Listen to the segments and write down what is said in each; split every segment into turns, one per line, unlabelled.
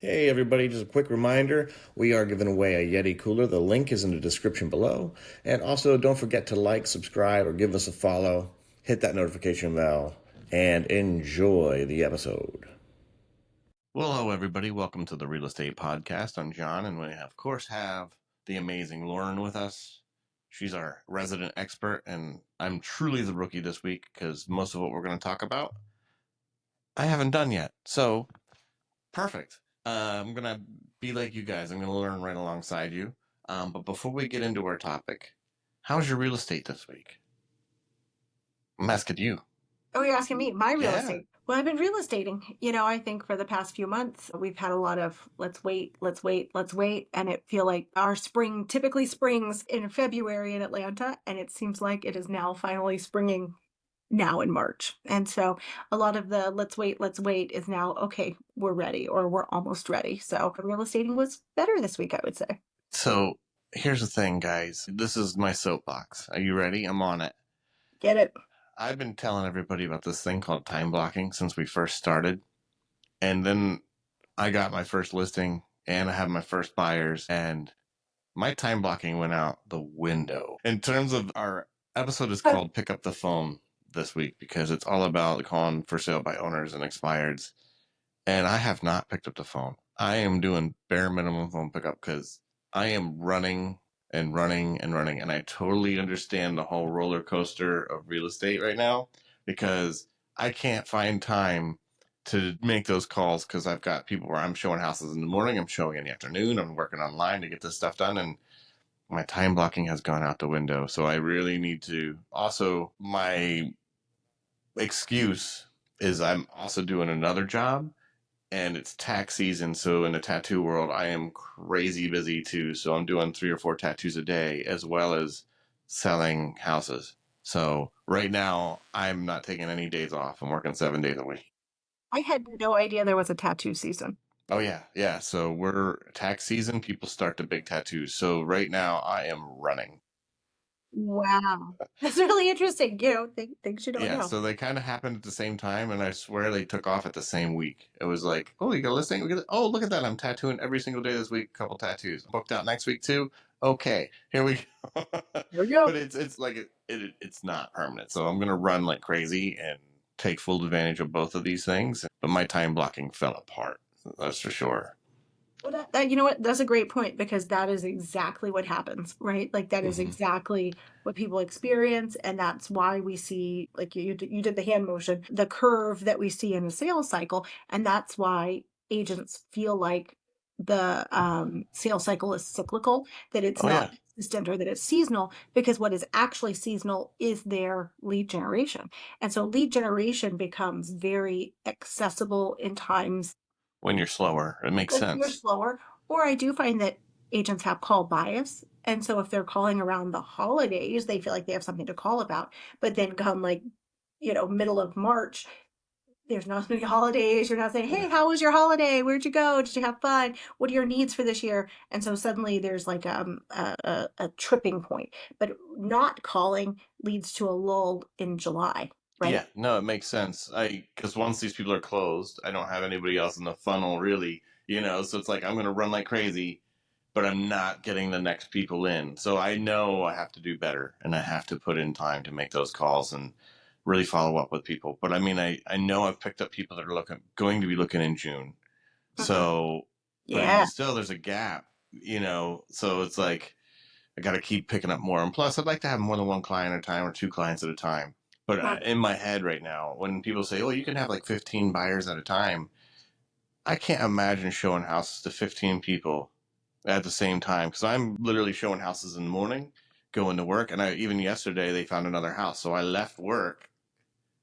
Hey everybody, just a quick reminder, we are giving away a Yeti cooler. The link is in the description below. And also don't forget to like, subscribe, or give us a follow. Hit that notification bell and enjoy the episode. Well, hello everybody. Welcome to the Real Estate Podcast. I'm John, and we of course have the amazing Lauren with us. She's our resident expert, and I'm truly the rookie this week because most of what we're going to talk about I haven't done yet. So perfect. I'm gonna be like you guys. I'm gonna learn right alongside you. But before we get into our topic, how's your real estate this week? I'm asking you.
Oh, you're asking me, my real
Yeah.
estate. Well, I've been real estating. I think for the past few months, we've had a lot of let's wait, let's wait, let's wait. And it feel like our spring typically springs in February in Atlanta. And it seems like it is now finally springing now in March. And so a lot of the let's wait is now, okay, we're ready or we're almost ready. So real estating was better this week, I would say.
So here's the thing, guys. This is my soapbox. Are you ready? I'm on it.
Get it?
I've been telling everybody about this thing called time blocking since we first started. And then I got my first listing and I have my first buyers, and my time blocking went out the window. In terms of our episode is called Pick Up the Phone this week because it's all about calling for sale by owners and expireds. And I have not picked up the phone. I am doing bare minimum phone pickup because I am running and running and running. And I totally understand the whole roller coaster of real estate right now because I can't find time to make those calls because I've got people where I'm showing houses in the morning, I'm showing in the afternoon, I'm working online to get this stuff done. And my time blocking has gone out the window. So I really need to. Also, my excuse is I'm also doing another job and it's tax season. So in the tattoo world, I am crazy busy too. So I'm doing 3 or 4 tattoos a day as well as selling houses. So right now, I'm not taking any days off. I'm working 7 days a week.
I had no idea there was a tattoo season.
Oh yeah, yeah. So we're tax season. People start the big tattoos. So right now, I am running.
Wow. That's really interesting. Things you don't
Yeah,
know.
so they kind of happened at the same time, and I swear they took off at the same week. It was like, oh, you got a listing? We got oh, look at that! I'm tattooing every single day this week. A couple tattoos. Booked out next week too. Okay, here we go.
There we go.
But it's like it's not permanent, so I'm gonna run like crazy and take full advantage of both of these things. But my time blocking fell apart. That's for sure.
Well, you know what? That's a great point because that is exactly what happens, right? Like that is
Hmm.
exactly what people experience, and that's why we see, like you did the hand motion, the curve that we see in the sales cycle, and that's why agents feel like the sales cycle is cyclical, that it's
Oh
not
yeah,
consistent or that it's seasonal, because what is actually seasonal is their lead generation, and so lead generation becomes very accessible in times
when you're slower, it makes
like you're
sense.
slower. Or I do find that agents have call bias. And so if they're calling around the holidays, they feel like they have something to call about. But then come like, middle of March, there's not many holidays. You're not saying,
Yeah.
hey, how was your holiday? Where'd you go? Did you have fun? What are your needs for this year? And so suddenly there's like a tripping point. But not calling leads to a lull in July,
Yeah,
right?
no, it makes sense. Because once these people are closed, I don't have anybody else in the funnel really, so it's like I'm going to run like crazy, but I'm not getting the next people in. So I know I have to do better and I have to put in time to make those calls and really follow up with people. But I mean, I know I've picked up people that are going to be looking in June.
Mhm.
So, but even
Yeah.
still, there's a gap, so it's like, I got to keep picking up more. And plus, I'd like to have more than one client at a time or two clients at a time. But in my head right now, when people say, "Oh, you can have like 15 buyers at a time," I can't imagine showing houses to 15 people at the same time because I'm literally showing houses in the morning, going to work, and I even yesterday they found another house, so I left work,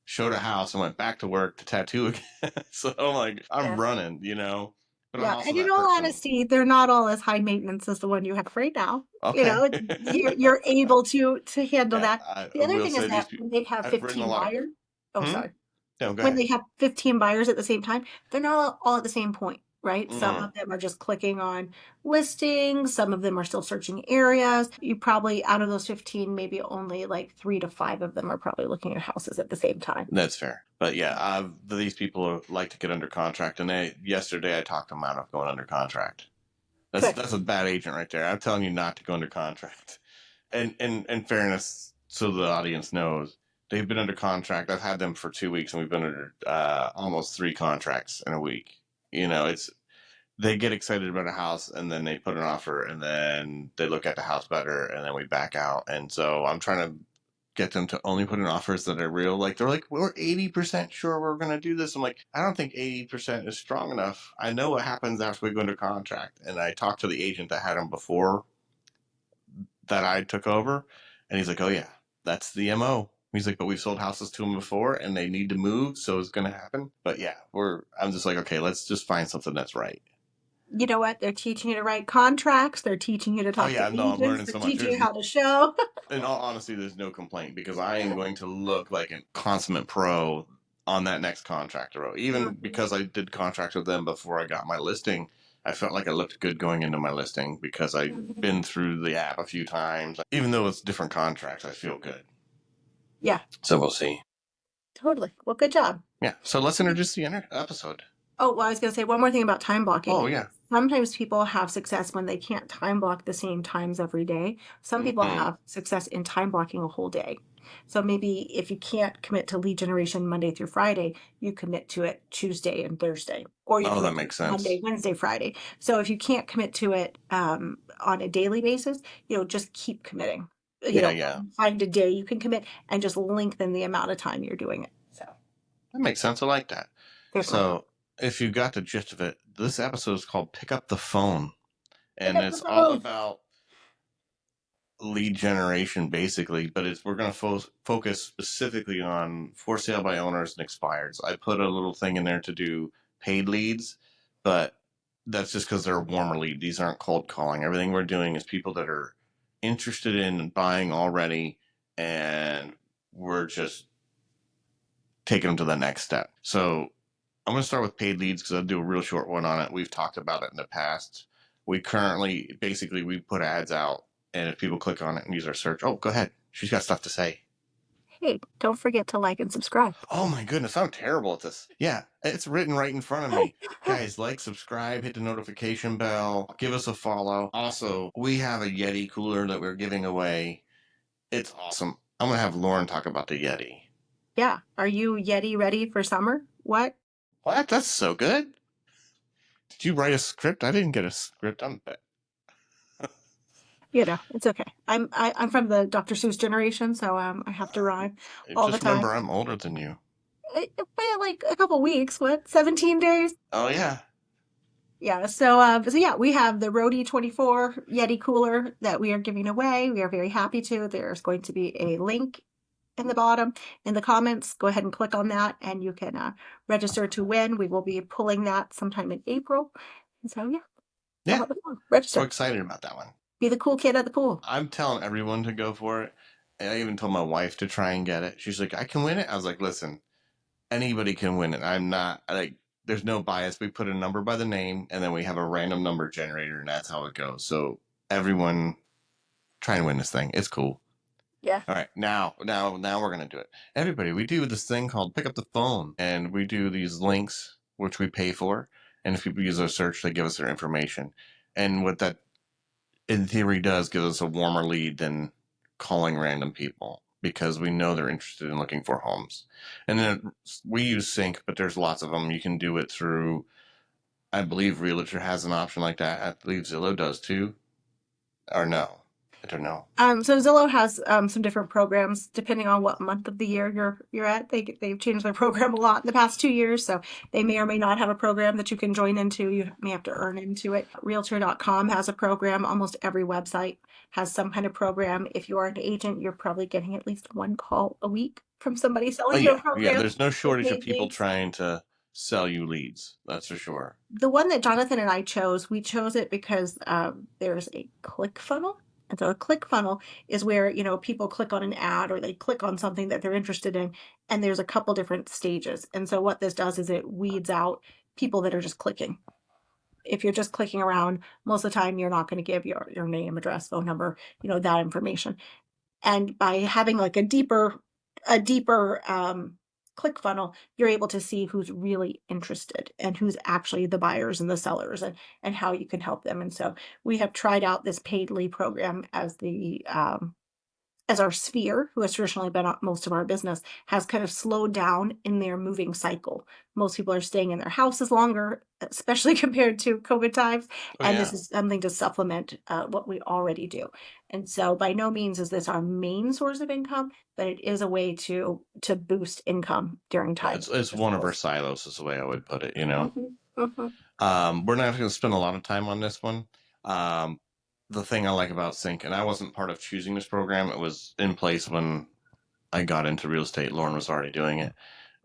showed a house, and went back to work to tattoo again. So I'm like, I'm
Yeah.
running. But I'm
Yeah,
also
and in
that
all
person.
honesty, they're not all as high maintenance as the one you have right now.
Okay.
You're able to handle
Yeah,
that.
I
The other
will
thing is
say these
that
people.
when they have
I've written a
15
lot of.
buyers, oh
Hmm.
sorry,
No, go
when
ahead.
they have 15 buyers at the same time, they're not all at the same point. right? Some
Mm,
of them are just clicking on listings, some of them are still searching areas. You probably, out of those 15, maybe only like 3 to 5 of them are probably looking at houses at the same time.
that's fair. But yeah, these people like to get under contract, and yesterday I talked them out of going under contract. That's
Good.
that's a bad agent right there. I'm telling you not to go under contract. And in fairness, so the audience knows, they've been under contract. I've had them for 2 weeks, and we've been under almost 3 contracts in a week. It's they get excited about a house, and then they put an offer, and then they look at the house better, and then we back out. And so I'm trying to get them to only put in offers that are real. Like they're like, we're 80% sure we're going to do this. I'm like, I don't think 80% is strong enough. I know what happens after we go into contract. And I talked to the agent that had them before that I took over, and he's like, oh yeah, that's the MO. He's like, but we've sold houses to them before, and they need to move, so it's going to happen. But yeah, I'm just like, okay, let's just find something that's right.
You know what? They're teaching you to write contracts. They're teaching you to
Oh
talk to
yeah, no, I'm
agents.
learning
They're
so much.
teaching you how to show.
In all honesty, there's no complaint because I am going to look like a consummate pro on that next contract row. Even
Mhm.
because I did contract with them before I got my listing, I felt like I looked good going into my listing because I'd been through the app a few times. Even though it's different contracts, I feel good.
Yeah,
So we'll see.
totally. Well, good job.
Yeah. So let's introduce the episode.
Oh, well, I was going to say one more thing about time
Oh
blocking.
yeah.
Sometimes people have success when they can't time block the same times every day. Some people
Mm-hmm.
have success in time blocking a whole day. So maybe if you can't commit to lead generation Monday through Friday, you commit to it Tuesday and Thursday, or you
Oh, that
commit to it
makes
Monday,
sense.
Wednesday, Friday. So if you can't commit to it on a daily basis, just keep committing.
Yeah, yeah.
Find a day you can commit and just lengthen the amount of time you're doing it. So
That makes sense. I like that.
there's my thought.
So if you got the gist of it, this episode is called "Pick Up the Phone."
Pick
And
up the
it's all
phone.
about lead generation basically, but we're going to focus specifically on for sale by owners and expireds. I put a little thing in there to do paid leads, but that's just because they're a warmer lead. These aren't cold calling. Everything we're doing is people that are interested in buying already, and we're just taking them to the next step. So I'm going to start with paid leads because I'll do a real short one on it. We've talked about it in the past. We currently, basically, we put ads out, and if people click on it and use our search, oh, go ahead. She's got stuff to say.
Hey, don't forget to like and subscribe.
Oh my goodness, I'm terrible at this. Yeah, it's written right in front of me. Guys, like, subscribe, hit the notification bell, give us a follow. Also, we have a Yeti cooler that we're giving away. It's awesome. I'm going to have Lauren talk about the Yeti.
Yeah. Are you Yeti ready for summer? What?
What? That's so good. Did you write a script? I didn't get a script.
It's okay. I'm from the Dr. Seuss generation, so I have to rhyme all the
Just
time.
remember, I'm older than you.
By like a couple weeks, what? 17 days?
Oh yeah.
Yeah. So yeah, we have the Roadie 24 Yeti cooler that we are giving away. We are very happy to. There's going to be a link in the bottom in the comments. Go ahead and click on that, and you can register to win. We will be pulling that sometime in April. And so yeah, go
Yeah.
have fun.
So
Register.
excited about that one.
Be the cool kid at the pool.
I'm telling everyone to go for it. And I even told my wife to try and get it. She's like, I can win it. I was like, listen, anybody can win it. I'm not like there's no bias. We put a number by the name and then we have a random number generator and that's how it goes. So everyone try and win this thing. It's cool.
Yeah.
All right, now we're gonna do it. Everybody, we do this thing called pick up the phone, and we do these links which we pay for, and if people use our search, they give us their information. And what that in theory does give us a warmer lead than calling random people because we know they're interested in looking for homes. And then we use Sync, but there's lots of them. You can do it through. I believe Realtor has an option like that. I believe Zillow does too, or no, I don't know.
So Zillow has some different programs depending on what month of the year you're at. They've changed their program a lot in the past 2 years, so they may or may not have a program that you can join into. You may have to earn into it. Realtor.com has a program. Almost every website has some kind of program. If you are an agent, you're probably getting at least one call a week from somebody
Oh
selling their
yeah, yeah.
program
There's no
with
shortage of
paid
people
leads.
trying to sell you leads. That's for sure.
The one that Jonathan and I chose, we chose it because there's a click funnel. And so a click funnel is where, people click on an ad or they click on something that they're interested in, and there's a couple different stages. And so what this does is it weeds out people that are just clicking. if you're just clicking around, most of the time you're not going to give your name, address, phone number, that information. And by having like a deeper click funnel, you're able to see who's really interested and who's actually the buyers and the sellers, and how you can help them. And so we have tried out this paid lead program as our sphere, who has traditionally been most of our business, has kind of slowed down in their moving cycle. Most people are staying in their houses longer, especially compared to COVID times.
Oh
And this
yeah.
is something to supplement what we already do. And so, by no means is this our main source of income, but it is a way to boost income during
Yeah,
times
it's
of
one of our
struggles.
silos is the way I would put it, you know.
Mhm, mhm.
We're not going to spend a lot of time on this one. Um, the thing I like about Sync, and I wasn't part of choosing this program, it was in place when I got into real estate. Lauren was already doing it.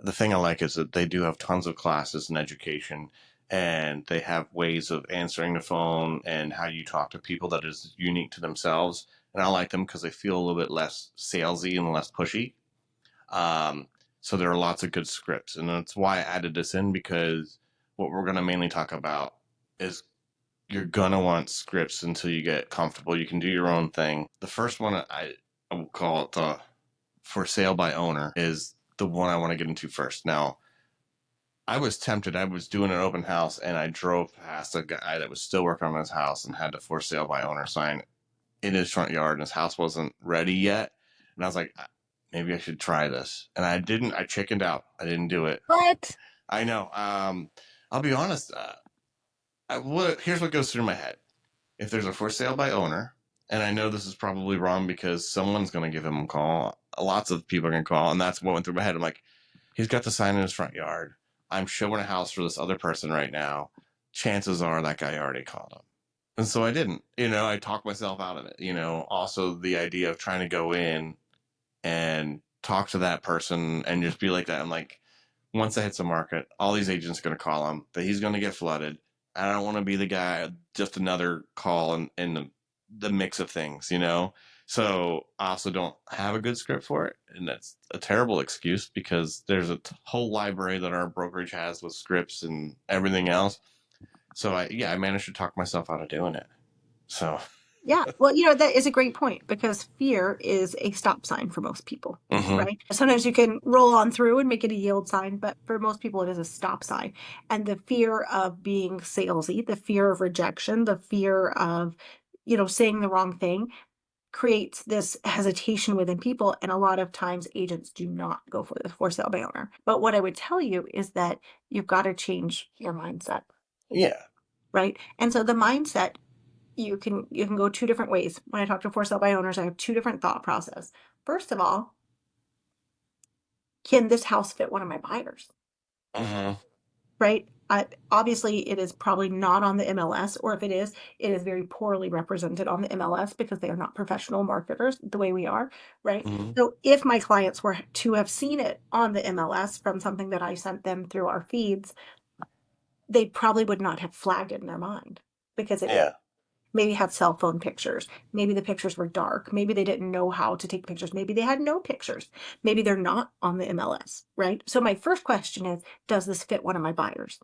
The thing I like is that they do have tons of classes and education, and they have ways of answering the phone and how you talk to people that is unique to themselves. And I like them because they feel a little bit less salesy and less pushy. Um, so there are lots of good scripts, and that's why I added this in because what we're going to mainly talk about is you're gonna want scripts until you get comfortable. You can do your own thing. The first one I will call it the for sale by owner is the one I want to get into first. Now, I was tempted. I was doing an open house and I drove past a guy that was still working on his house and had the for sale by owner sign in his front yard, and his house wasn't ready yet. And I was like, maybe I should try this. And I didn't. I chickened out. I didn't do it.
What?
I know. I'll be honest. Here's what goes through my head. If there's a for sale by owner, and I know this is probably wrong because someone's going to give him a call. Lots of people are going to call, and that's what went through my head. I'm like, he's got the sign in his front yard. I'm showing a house for this other person right now. Chances are that guy already called him. And so I didn't. I talked myself out of it. Also the idea of trying to go in and talk to that person and just be like that. I'm like, once that hits the market, all these agents are going to call him, that he's going to get flooded. I don't want to be the guy, just another call in the mix of things. So I also don't have a good script for it. And that's a terrible excuse because there's a whole library that our brokerage has with scripts and everything else. So I managed to talk myself out of doing it. So,
Yeah. Well, that is a great point because fear is a stop sign for most people,
mm-hmm.
right? Sometimes you can roll on through and make it a yield sign, but for most people, it is a stop sign. And the fear of being salesy, the fear of rejection, the fear of, saying the wrong thing creates this hesitation within people. And a lot of times agents do not go for the for sale by owner. But what I would tell you is that you've got to change your mindset,
Yeah.
right? And so the mindset you can go two different ways. When I talk to for sale by owners, I have two different thought process. First of all, can this house fit one of my buyers?
Mm-hmm.
Right? Obviously, it is probably not on the MLS, or if it is very poorly represented on the MLS because they are not professional marketers the way we are, right?
Mm-hmm.
So, if my clients were to have seen it on the MLS from something that I sent them through our feeds, they probably would not have flagged it in their mind because it
Yeah.
maybe had cell phone pictures. Maybe the pictures were dark. Maybe they didn't know how to take pictures. Maybe they had no pictures. Maybe they're not on the MLS, right? So my first question is, does this fit one of my buyers?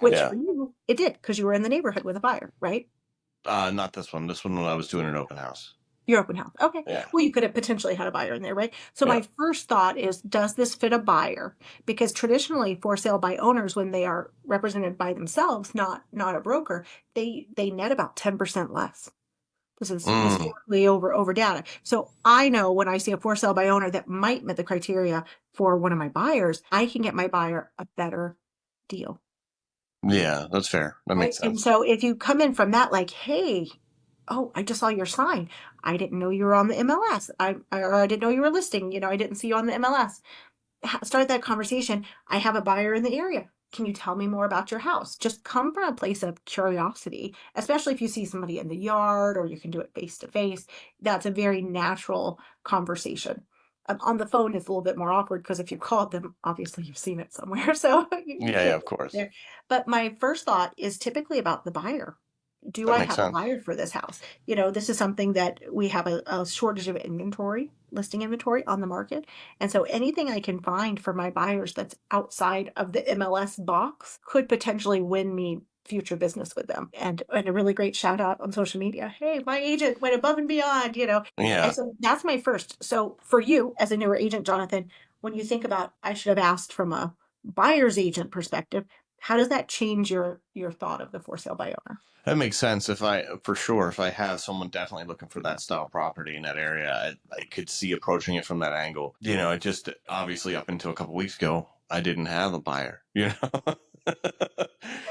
Which
Yeah.
for you, it did because you were in the neighborhood with a buyer, right?
Not this one. This one when I was doing an open house.
Your open house. Okay.
Yeah.
Well, you could have potentially had a buyer in there, right? So
Yeah.
my first thought is, does this fit a buyer? Because traditionally for sale by owners, when they are represented by themselves, not a broker, they net about 10% less. This is
Mm.
historically over data. So I know when I see a for sale by owner that might meet the criteria for one of my buyers, I can get my buyer a better deal.
Yeah, that's fair. That
Right.
makes
And
sense.
so if you come in from that, like, hey, oh, I just saw your sign. I didn't know you were on the MLS. Or I didn't know you were listing. I didn't see you on the MLS. Start that conversation. I have a buyer in the area. Can you tell me more about your house? Just come from a place of curiosity, especially if you see somebody in the yard or you can do it face to face. That's a very natural conversation. On the phone, it's a little bit more awkward because if you called them, obviously you've seen it somewhere. So you
Yeah, yeah,
can't
of course.
there. But my first thought is typically about the buyer. Do
That
I
makes
have a
sense.
buyer for this house? This is something that we have a shortage of inventory, listing inventory on the market. And so anything I can find for my buyers that's outside of the MLS box could potentially win me future business with them. And a really great shout out on social media. Hey, my agent went above and beyond, you know. And
Yeah.
so that's my first. So for you as a newer agent, Jonathan, when you think about I should have asked from a buyer's agent perspective, how does that change your thought of the for sale by owner?
That makes sense. If I, for sure, if I have someone definitely looking for that style property in that area, I could see approaching it from that angle. It just obviously up until a couple weeks ago, I didn't have a buyer.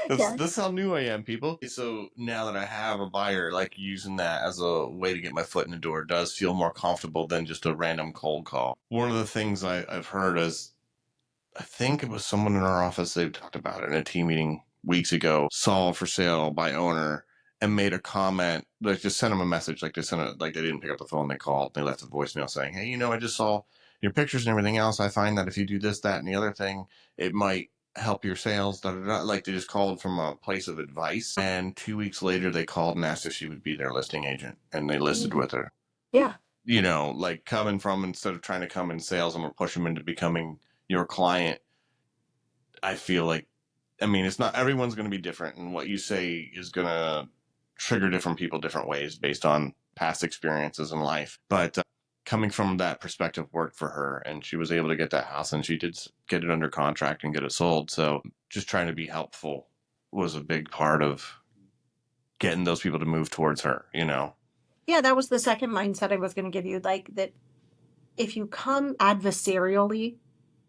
This,
Yeah.
this is how new I am, people. So now that I have a buyer, like using that as a way to get my foot in the door does feel more comfortable than just a random cold call. One of the things I've heard is I think it was someone in our office, they talked about it in a team meeting weeks ago, saw for sale by owner and made a comment, like just sent them a message, like they didn't pick up the phone, they called, they left a voicemail saying, hey, I just saw your pictures and everything else. I find that if you do this, that, and the other thing, it might help your sales. Da, da, da. Like they just called from a place of advice. And 2 weeks later, they called and asked if she would be their listing agent, and they listed
Mhm.
with her.
Yeah.
Like coming from, instead of trying to come in sales and we're push them into becoming your client. I feel like, I mean, it's not everyone's going to be different, and what you say is going to trigger different people different ways based on past experiences in life. But coming from that perspective worked for her, and she was able to get that house, and she did get it under contract and get it sold. So just trying to be helpful was a big part of getting those people to move towards her.
Yeah, that was the second mindset I was going to give you. Like that, if you come adversarially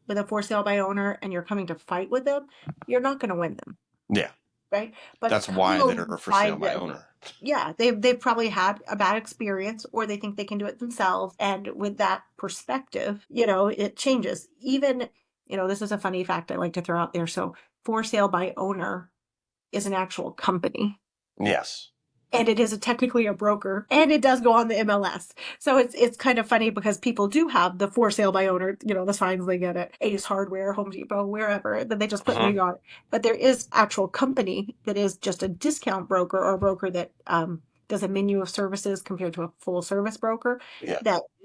with a for sale by owner and you're coming to fight with them, you're not going to win them,
Yeah,
right? But
that's
come
why they're for sale
alongside
by
them.
owner.
Yeah, they've probably had a bad experience or they think they can do it themselves. And with that perspective, it changes. Even, this is a funny fact I like to throw out there. So for sale by owner is an actual company.
Yes.
And it is technically a broker, and it does go on the MLS. So it's kind of funny because people do have the for sale by owner, the signs they get at Ace Hardware, Home Depot, wherever, that they just put in their
Uh-huh.
yard. But there is actual company that is just a discount broker or a broker that does a menu of services compared to a full service broker
Yeah.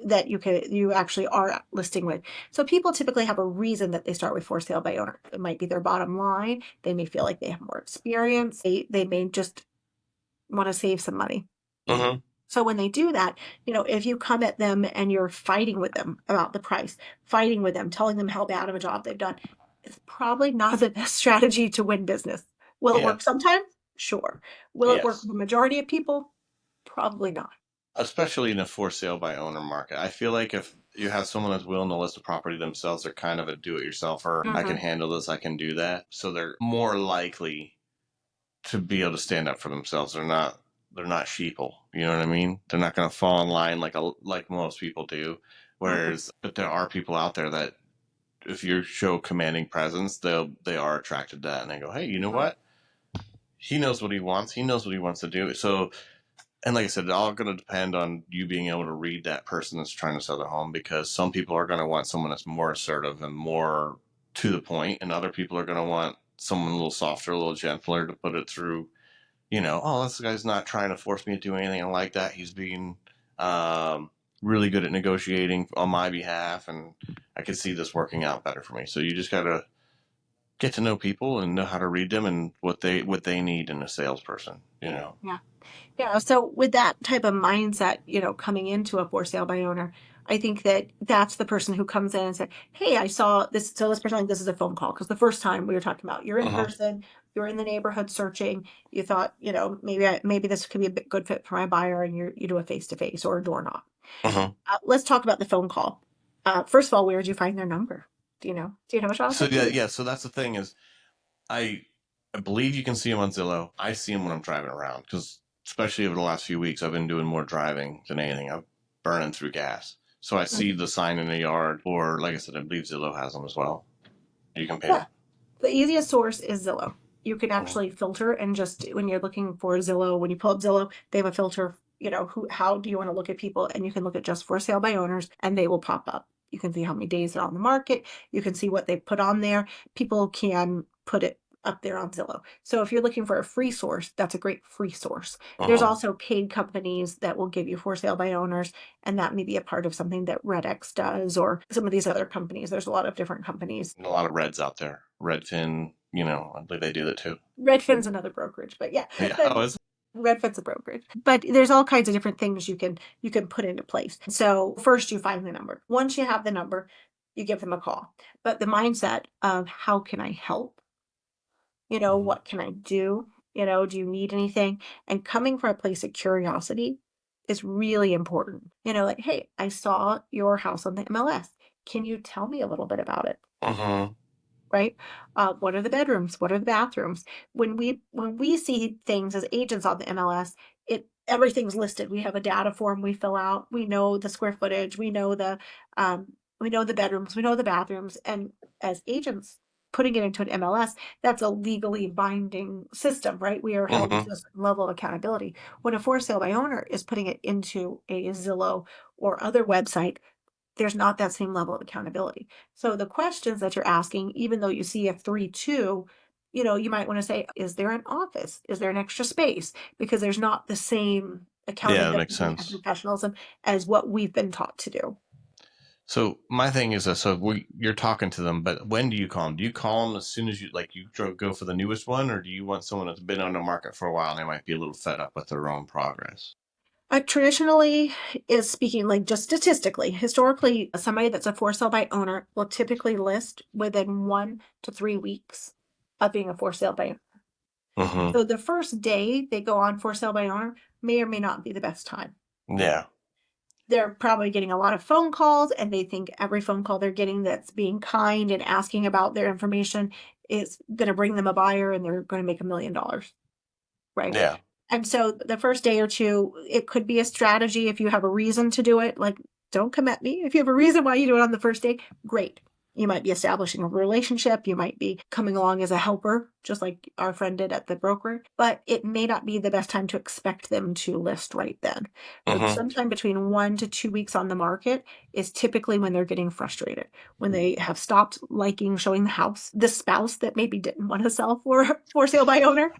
that you actually are listing with. So people typically have a reason that they start with for sale by owner. It might be their bottom line. They may feel like they have more experience. They may just want to save some money.
Uh-huh.
So when they do that, if you come at them and you're fighting with them about the price, fighting with them, telling them how bad of a job they've done, it's probably not the best strategy to win business. Will it
Yeah.
work sometimes? Sure. Will it work
Yes.
for the majority of people? Probably not.
Especially in a for sale by owner market. I feel like if you have someone that's willing to list a property themselves, they're kind of a do it yourselfer. I can
Hmm.
handle this, I can do that. So they're more likely to be able to stand up for themselves. They're not sheeple. You know what I mean? They're not going to fall in line like most people do.
Hmm.
But there are people out there that if you show commanding presence, they are attracted to that, and they go, hey, you know
Hmm.
what? He knows what he wants. He knows what he wants to do. So, and like I said, it's all going to depend on you being able to read that person that's trying to sell their home, because some people are going to want someone that's more assertive and more to the point, and other people are going to want someone a little softer, a little gentler to put it through. Oh, this guy's not trying to force me to do anything like that. He's being um, really good at negotiating on my behalf, and I could see this working out better for me. So you just got to get to know people and know how to read them and what they need in a salesperson.
Yeah. Yeah. So with that type of mindset, coming into a for sale by owner, I think that that's the person who comes in and said, hey, I saw this. So let's pretend like this is a phone call. Because the first time we were talking about you're in
Uh-huh.
person, you're in the neighborhood searching, you thought, maybe this could be a good fit for my buyer, and you do a face to face or a door knock.
Uh-huh.
Let's talk about the phone call. First of all, where did you find their number? Do you know? Do you know,
So
Jonathan?
yeah, yeah. So that's the thing is, I I believe you can see them on Zillow. I see them when I'm driving around because, especially over the last few weeks, I've been doing more driving than anything. I'm burning through gas, so I see
Mhm.
the sign in the yard, or like I said, I believe Zillow has them as well. You can pay
Yeah.
them.
The easiest source is Zillow. You can
Uh-huh.
actually filter and just when you're looking for Zillow, when you pull up Zillow, they have a filter, how do you want to look at people? And you can look at just for sale by owners and they will pop up. You can see how many days they're on the market. You can see what they put on there. People can put it up there on Zillow. So if you're looking for a free source, that's a great free source. There's
Uh-huh.
also paid companies that will give you for sale by owners, and that may be a part of something that RedX does or some of these other companies. There's a lot of different companies.
And a lot of reds out there. Redfin. I believe they do that too.
Redfin's another brokerage, but yeah,
Yeah.
but
Oh, is
Redfin's a brokerage. But there's all kinds of different things you can put into place. So first you find the number. Once you have the number, you give them a call. But the mindset of how can I help?
Mhm.
What can I do? Do you need anything? And coming from a place of curiosity is really important. Like, hey, I saw your house on the MLS. Can you tell me a little bit about it?
Mhm.
Right? What are the bedrooms? What are the bathrooms? When we see things as agents on the MLS, it everything's listed. We have a data form we fill out. We know the square footage. We know the bedrooms. We know the bathrooms. And as agents, putting it into an MLS, that's a legally binding system, right? We are held to
Mhm.
a certain level of accountability. When a for sale by owner is putting it into a Zillow or other website, there's not that same level of accountability. So the questions that you're asking, even though you see a 3-2, you might want to say, is there an office? Is there an extra space? Because there's not the same
Yeah, that makes
accountability and
sense.
professionalism as what we've been taught to do.
So my thing is, you're talking to them, but when do you call them? Do you call them as soon as go for the newest one, or do you want someone that's been on the market for a while and they might be a little fed up with their own progress?
Traditionally, is speaking like just statistically, historically, somebody that's a for sale by owner will typically list within 1 to 3 weeks of being a for sale by owner.
Mm-hmm.
So the first day they go on for sale by owner may or may not be the best time.
Yeah.
They're probably getting a lot of phone calls, and they think every phone call they're getting that's being kind and asking about their information is going to bring them a buyer and they're going to make $1 million. Right.
Yeah.
And so the first day or two, it could be a strategy if you have a reason to do it. Like, don't come at me. If you have a reason why you do it on the first day, great. You might be establishing a relationship. You might be coming along as a helper, just like our friend did at the broker. But it may not be the best time to expect them to list right then. So
Mm-hmm.
sometime between 1 to 2 weeks on the market is typically when they're getting frustrated, when they have stopped liking showing the house. The spouse that maybe didn't want to sell for sale by owner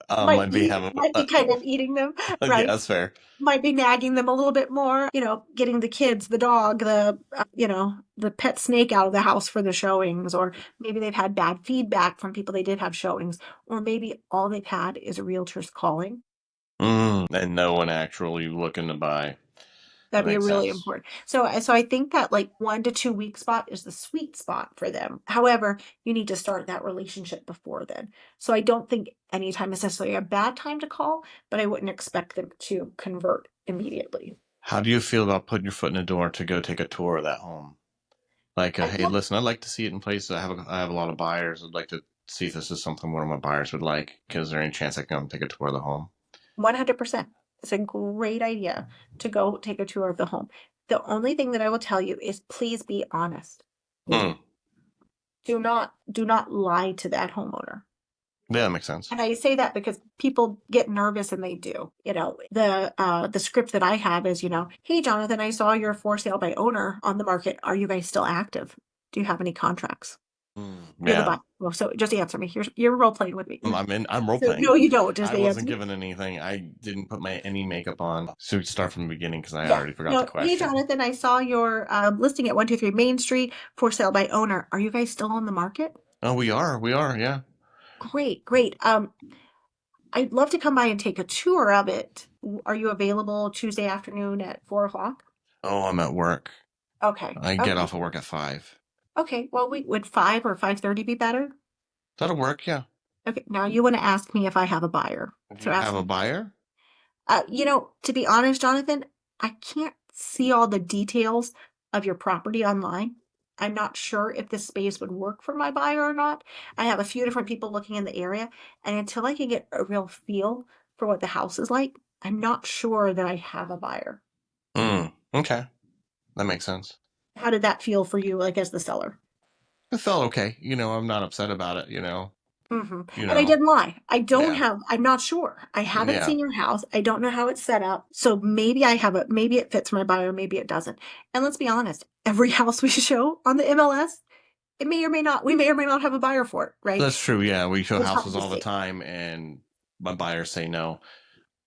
might
Might be
be
having.
might be kind of eating them,
Yeah,
right?
that's fair.
Might be nagging them a little bit more, getting the kids, the dog, the pet snake out of the house for the showings, or maybe they've had bad feedback from people they did have showings, or maybe all they've had is realtors calling.
And no one actually looking to buy. That
That'd be
makes
really
sense.
important. So I think that like 1 to 2 week spot is the sweet spot for them. However, you need to start that relationship before then. So I don't think any time is necessarily a bad time to call, but I wouldn't expect them to convert immediately.
How do you feel about putting your foot in the door to go take a tour of that home? Like,
I
hey,
love
listen, I'd like to see it in place. I have a lot of buyers. I'd like to see if this is something one of my buyers would like. Is there any chance I can come take a tour of the home?
100%. It's a great idea to go take a tour of the home. The only thing that I will tell you is please be honest.
Hmm.
Do not lie to that homeowner.
Yeah, that makes sense.
And I say that because people get nervous and they do. The script that I have is, hey Jonathan, I saw your for sale by owner on the market. Are you guys still active? Do you have any contracts? You're the
Yeah.
buyer. Well, so just answer me. You're role playing with me.
I'm role
So
playing.
no, you don't is
I
the
wasn't
answer.
given anything. I didn't put my any makeup on. So we start from the beginning because I
Yeah.
already forgot the
No, hey
question.
Jonathan, I saw your listing at 123 Main Street for sale by owner. Are you guys still on the market?
Oh, we are, yeah.
Great, great. I'd love to come by and take a tour of it. Are you available Tuesday afternoon at 4 o'clock?
Oh, I'm at work.
Okay,
I get
okay,
off of work at 5.
okay. Well, would 5 or 5:30 be better?
That'll work, yeah.
Okay. Now you want to ask me if I have a buyer.
Do
So
you
ask
have a
me.
buyer?
To be honest, Jonathan, I can't see all the details of your property online. I'm not sure if this space would work for my buyer or not. I have a few different people looking in the area, and until I can get a real feel for what the house is like, I'm not sure that I have a buyer.
Okay. That makes sense.
How did that feel for you, like as the seller?
It felt okay. I'm not upset about it, You
And I
know.
didn't lie.
Yeah.
I'm not sure. I haven't
Yeah.
seen your house. I don't know how it's set up. So maybe it fits my buyer, maybe it doesn't. And let's be honest, every house we show on the MLS, we may or may not have a buyer for it, right?
That's true. Yeah. We show
It's hard
houses
to
all the
see.
time and my buyers say no,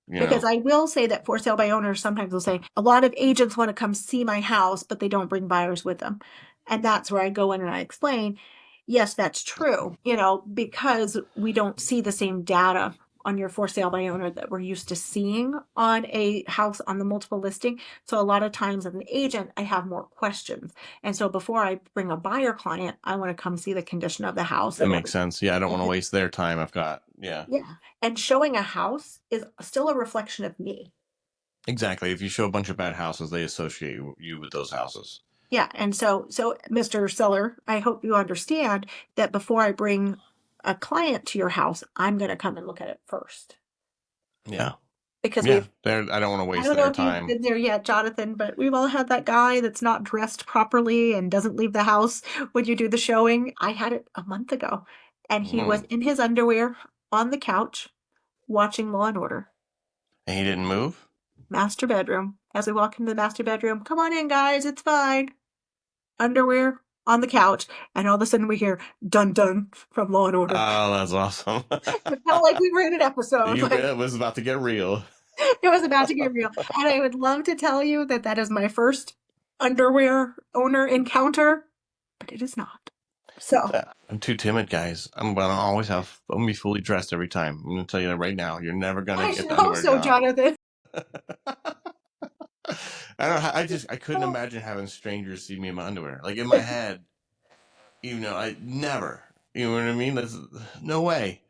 you
Because
know.
I will say that for sale by owners sometimes will say, a lot of agents want to come see my house, but they don't bring buyers with them. And that's where I go in and I explain, yes, that's true, because we don't see the same data on your for sale by owner that we're used to seeing on a house on the multiple listing. So a lot of times as an agent, I have more questions. And so before I bring a buyer client, I want to come see the condition of the house
That
and
makes sense. Yeah, I don't want to
everything.
waste their time. I've got, yeah,
Yeah. And showing a house is still a reflection of me.
exactly. If you show a bunch of bad houses, they associate you with those houses.
Yeah. And so Mr. Seller, I hope you understand that before I bring a client to your house, I'm going to come and look at it first.
Yeah.
Because
Yeah. I don't want to
I
waste
don't know
their
if you've
time.
been there yet, Jonathan, but we've all had that guy that's not dressed properly and doesn't leave the house when you do the showing. I had it a month ago, and he was
Mm.
in his underwear on the couch watching Law and Order.
And he didn't move?
Master bedroom. As we walk into the master bedroom, come on in, guys, it's fine. Underwear on the couch, and all of a sudden we hear dun dun from Law and Order.
Oh, that's awesome.
It felt like we were in an episode. Like
It was about to get real.
it was about to get real. And I would love to tell you that that is my first underwear owner encounter, but it is not. So,
I'm too timid, guys. I'm gonna always I'm gonna be fully dressed every time. I'm gonna tell you that right now. You're never gonna
I
get
should
the
hope
underwear
so,
job.
Jonathan.
I don't. I couldn't
Oh,
imagine having strangers see me in my underwear. Like in my head, I never. You know what I mean? That's no way.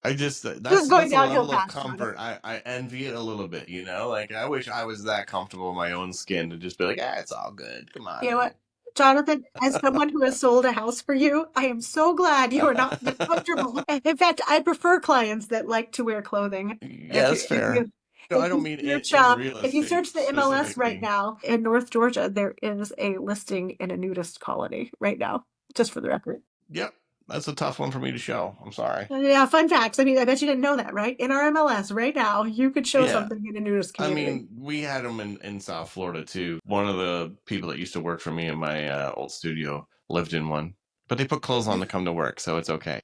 I just
this is going
that's a
downhill
level of
fast,
comfort.
Jonathan.
I envy it a little bit. Like I wish I was that comfortable in my own skin to just be like, it's all good. Come on
You know
in.
what? Jonathan, as someone who has sold a house for you, I am so glad you are not that comfortable. In fact, I prefer clients that like to wear clothing.
Yeah,
If
that's
you if
fair.
you
No, I don't mean in real
if you
estate
search the MLS right
specifically.
now in North Georgia, there is a listing in a nudist colony right now, just for the record.
Yep, that's a tough one for me to show. I'm sorry.
Yeah, fun facts. I mean, I bet you didn't know that, right? In our MLS right now, you could show
Yeah,
something in a nudist
I
community.
mean, we had them in South Florida too. One of the people that used to work for me in my old studio lived in one, but they put clothes on to come to work, so it's okay.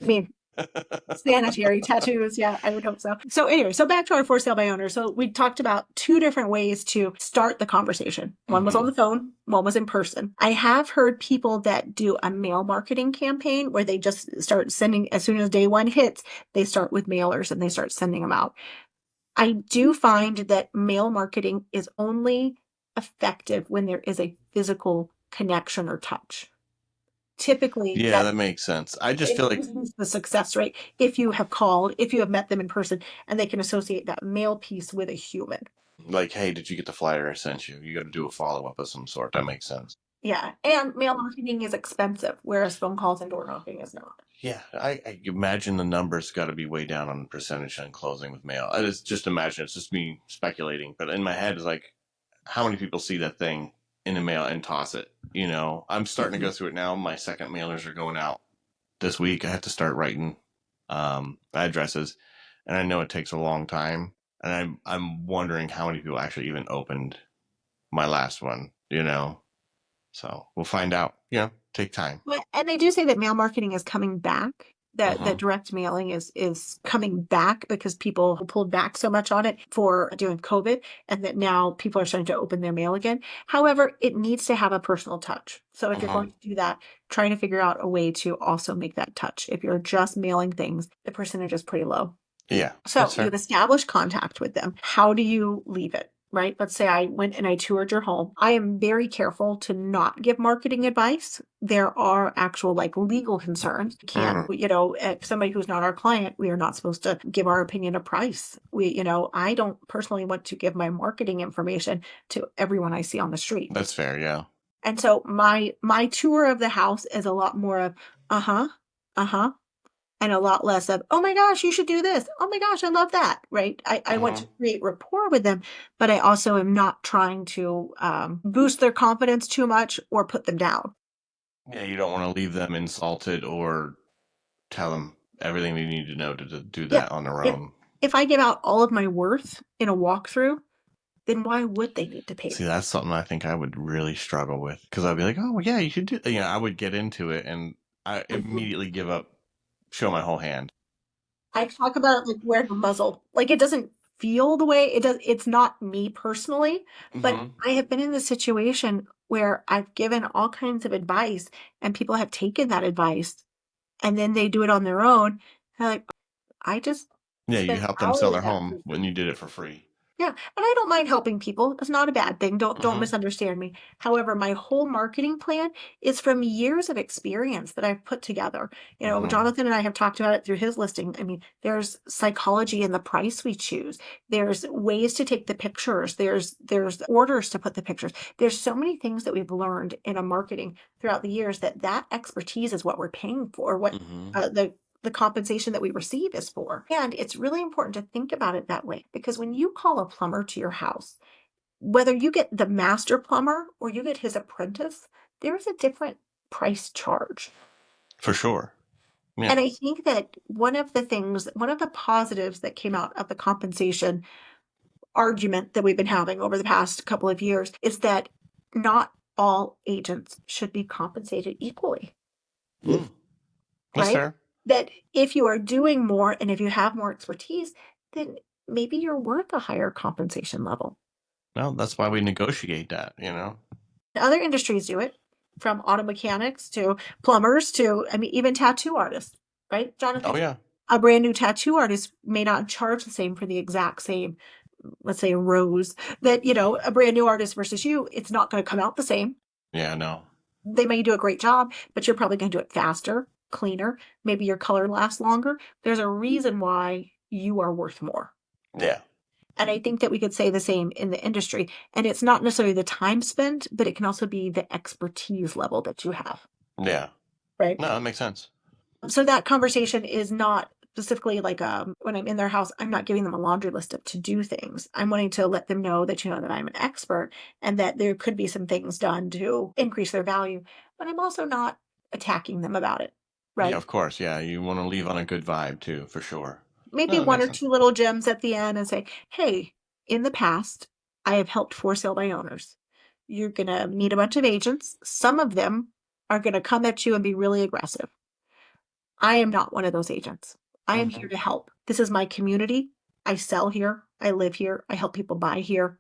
I mean, sanitary tattoos. Yeah, I would hope so. So anyway, so back to our for sale by owner. So we talked about two different ways to start the conversation. One was on
Hmm.
the phone, one was in person. I have heard people that do a mail marketing campaign where they just start sending, as soon as day one hits, they start with mailers and they start sending them out. I do find that mail marketing is only effective when there is a physical connection or touch. Typically,
Yeah,
that
that makes sense. I just feel like,
increases the success rate if you have called, if you have met them in person, and they can associate that mail piece with a human.
hey, did you get the flyer I sent you? You got to do a follow up of some sort. That makes sense.
Yeah, and mail marketing is expensive, whereas phone calls and door knocking is not.
Yeah, I imagine the numbers got to be way down on the percentage on closing with mail. I just imagine it's just me speculating, but in my head it's like, how many people see that thing in the mail and toss it? I'm starting to go through it now. My second mailers are going out this week. I have to start writing addresses, and I know it takes a long time. And I'm wondering how many people actually even opened my last one. So we'll find out. Take time.
But and they do say that mail marketing is coming back. That
Hmm.
direct mailing is coming back because people pulled back so much on it for doing COVID, and that now people are starting to open their mail again. However, it needs to have a personal touch. So if you're
Hmm.
going to do that, trying to figure out a way to also make that touch. If you're just mailing things, the percentage is pretty low.
Yeah,
So
that's
you've
fair.
established contact with them. How do you leave it? Right? Let's say I went and I toured your home. I am very careful to not give marketing advice. There are actual like legal concerns. You can't,
Mm,
if somebody who's not our client, we are not supposed to give our opinion of price. I don't personally want to give my marketing information to everyone I see on the street.
that's fair. Yeah.
And so my tour of the house is a lot more of uh-huh, uh-huh, and a lot less of, oh my gosh, you should do this. Oh my gosh, I love that. Right. I want
Hmm.
to create rapport with them, but I also am not trying to boost their confidence too much or put them down.
Yeah, you don't want to leave them insulted or tell them everything they need to know to do
Yeah.
that on their
If
own.
if I give out all of my worth in a walkthrough, then why would they need to pay
See,
me?
that's something I think I would really struggle with because I'd be like, oh, well, yeah, you should do. I would get into it and I
Mhm.
immediately give up, show my whole hand.
I talk about it like wearing a muzzle. Like it doesn't feel the way it does. It's not me personally, but
Hmm.
I have been in this situation where I've given all kinds of advice and people have taken that advice and then they do it on their own. They're like, I just
Yeah, you
spent
help them sell
hours
their
at
home
for
when
free.
you did it for free.
Yeah, and I don't mind helping people. It's not a bad thing. Don't
Hmm.
misunderstand me. However, my whole marketing plan is from years of experience that I've put together. You know,
Hmm.
Jonathan and I have talked about it through his listing. I mean, there's psychology in the price we choose. There's ways to take the pictures. There's orders to put the pictures. There's so many things that we've learned in a marketing throughout the years that expertise is what we're paying for. What
Hmm.
the compensation that we receive is for. And it's really important to think about it that way because when you call a plumber to your house, whether you get the master plumber or you get his apprentice, there is a different price charge.
For sure. Yeah.
And I think that one of the positives that came out of the compensation argument that we've been having over the past couple of years is that not all agents should be compensated equally.
Mm. That's
Right?
fair.
That if you are doing more and if you have more expertise, then maybe you're worth a higher compensation level.
Well, that's why we negotiate that, you know?
Other industries do it, from auto mechanics to plumbers to, I mean, even tattoo artists, right,
Oh,
Jonathan?
yeah.
A brand new tattoo artist may not charge the same for the exact same, let's say, a rose that, a brand new artist versus you, it's not going to come out the same.
Yeah, no.
They may do a great job, but you're probably going to do it faster, cleaner. Maybe your color lasts longer. There's a reason why you are worth more.
Yeah.
And I think that we could say the same in the industry. And it's not necessarily the time spent, but it can also be the expertise level that you have,
Yeah.
right?
No, that makes sense.
So that conversation is not specifically like when I'm in their house, I'm not giving them a laundry list of to do things. I'm wanting to let them know that that I'm an expert and that there could be some things done to increase their value, but I'm also not attacking them about it,
Yeah,
right?
of course. Yeah, you want to leave on a good vibe too, for sure.
Maybe
No, that
one
makes
or
sense.
two little gems at the end and say, hey, in the past, I have helped for sale by owners. You're going to meet a bunch of agents. Some of them are going to come at you and be really aggressive. I am not one of those agents. I am
Hmm.
here to help. This is my community. I sell here. I live here. I help people buy here.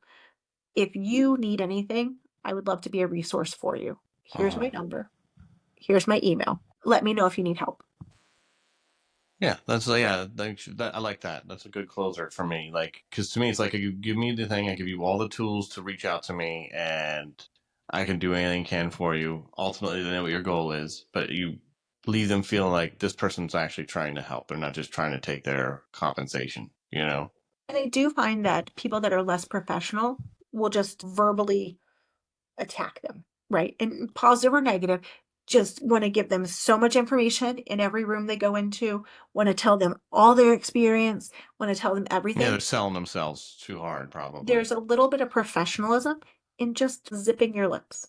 If you need anything, I would love to be a resource for you. Here's
Hmm.
my number. Here's my email. Let me know if you need help.
Yeah, I like that. That's a good closer for me. Like, because to me, it's like you give me the thing, I give you all the tools to reach out to me, and I can do anything I can for you. Ultimately, they know what your goal is, but you leave them feeling like this person's actually trying to help. They're not just trying to take their compensation. You know?
And I do find that people that are less professional will just verbally attack them, right? And positive or negative, just want to give them so much information in every room they go into, want to tell them all their experience, want to tell them
Yeah,
everything.
they're selling themselves too hard,
There's
probably.
a little bit of professionalism in just zipping your lips.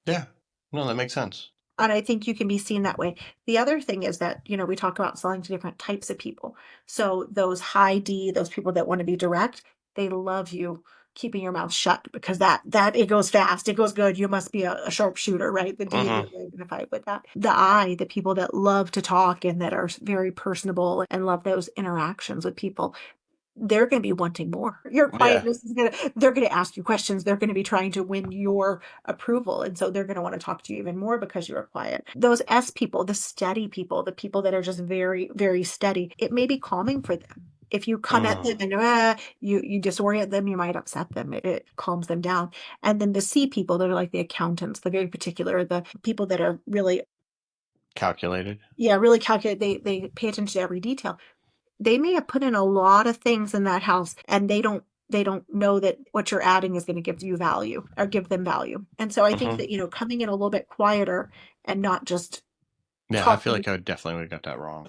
Yeah, no, that makes sense.
And I think you can be seen that way. The other thing is that, we talk about selling to different types of people. So those high D, those people that want to be direct, they love you keeping your mouth shut because that it goes fast, it goes good. You must be a sharpshooter, right? The D
Hmm.
really identify with that. The I, the people that love to talk and that are very personable and love those interactions with people, they're going to be wanting more. Your
Yeah,
quietness is going to, they're going to ask you questions. They're going to be trying to win your approval. And so they're going to want to talk to you even more because you are quiet. Those S people, the steady people, the people that are just very, very steady, it may be calming for them. If you come at them
mm,
and you disorient them, you might upset them. It calms them down. And then the C people that are like the accountants, the very particular, the people that are really,
calculated.
yeah, really calculate. They pay attention to every detail. They may have put in a lot of things in that house and they don't know that what you're adding is going to give you value or give them value. And so I think
Hmm.
that, coming in a little bit quieter and not just
Yeah, I feel
talking.
like I definitely would have got that wrong.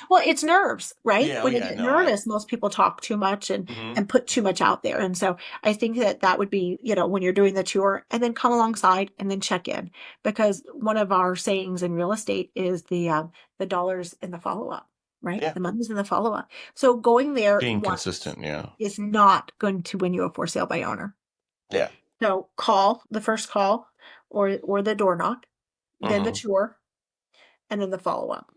Well, it's nerves, right?
Yeah, oh
When you
yeah,
get
no, I.
nervous, most people talk too much and
Hmm.
and put too much out there. And so I think that that would be, when you're doing the tour and then come alongside and then check in because one of our sayings in real estate is the dollars in the follow up, right?
Yeah,
The money's in the follow up. So going there
being
once
consistent. Yeah,
is not going to win you a for sale by owner.
yeah.
So call the first call or the door knock, then the
Hmm.
tour, and then the follow-up.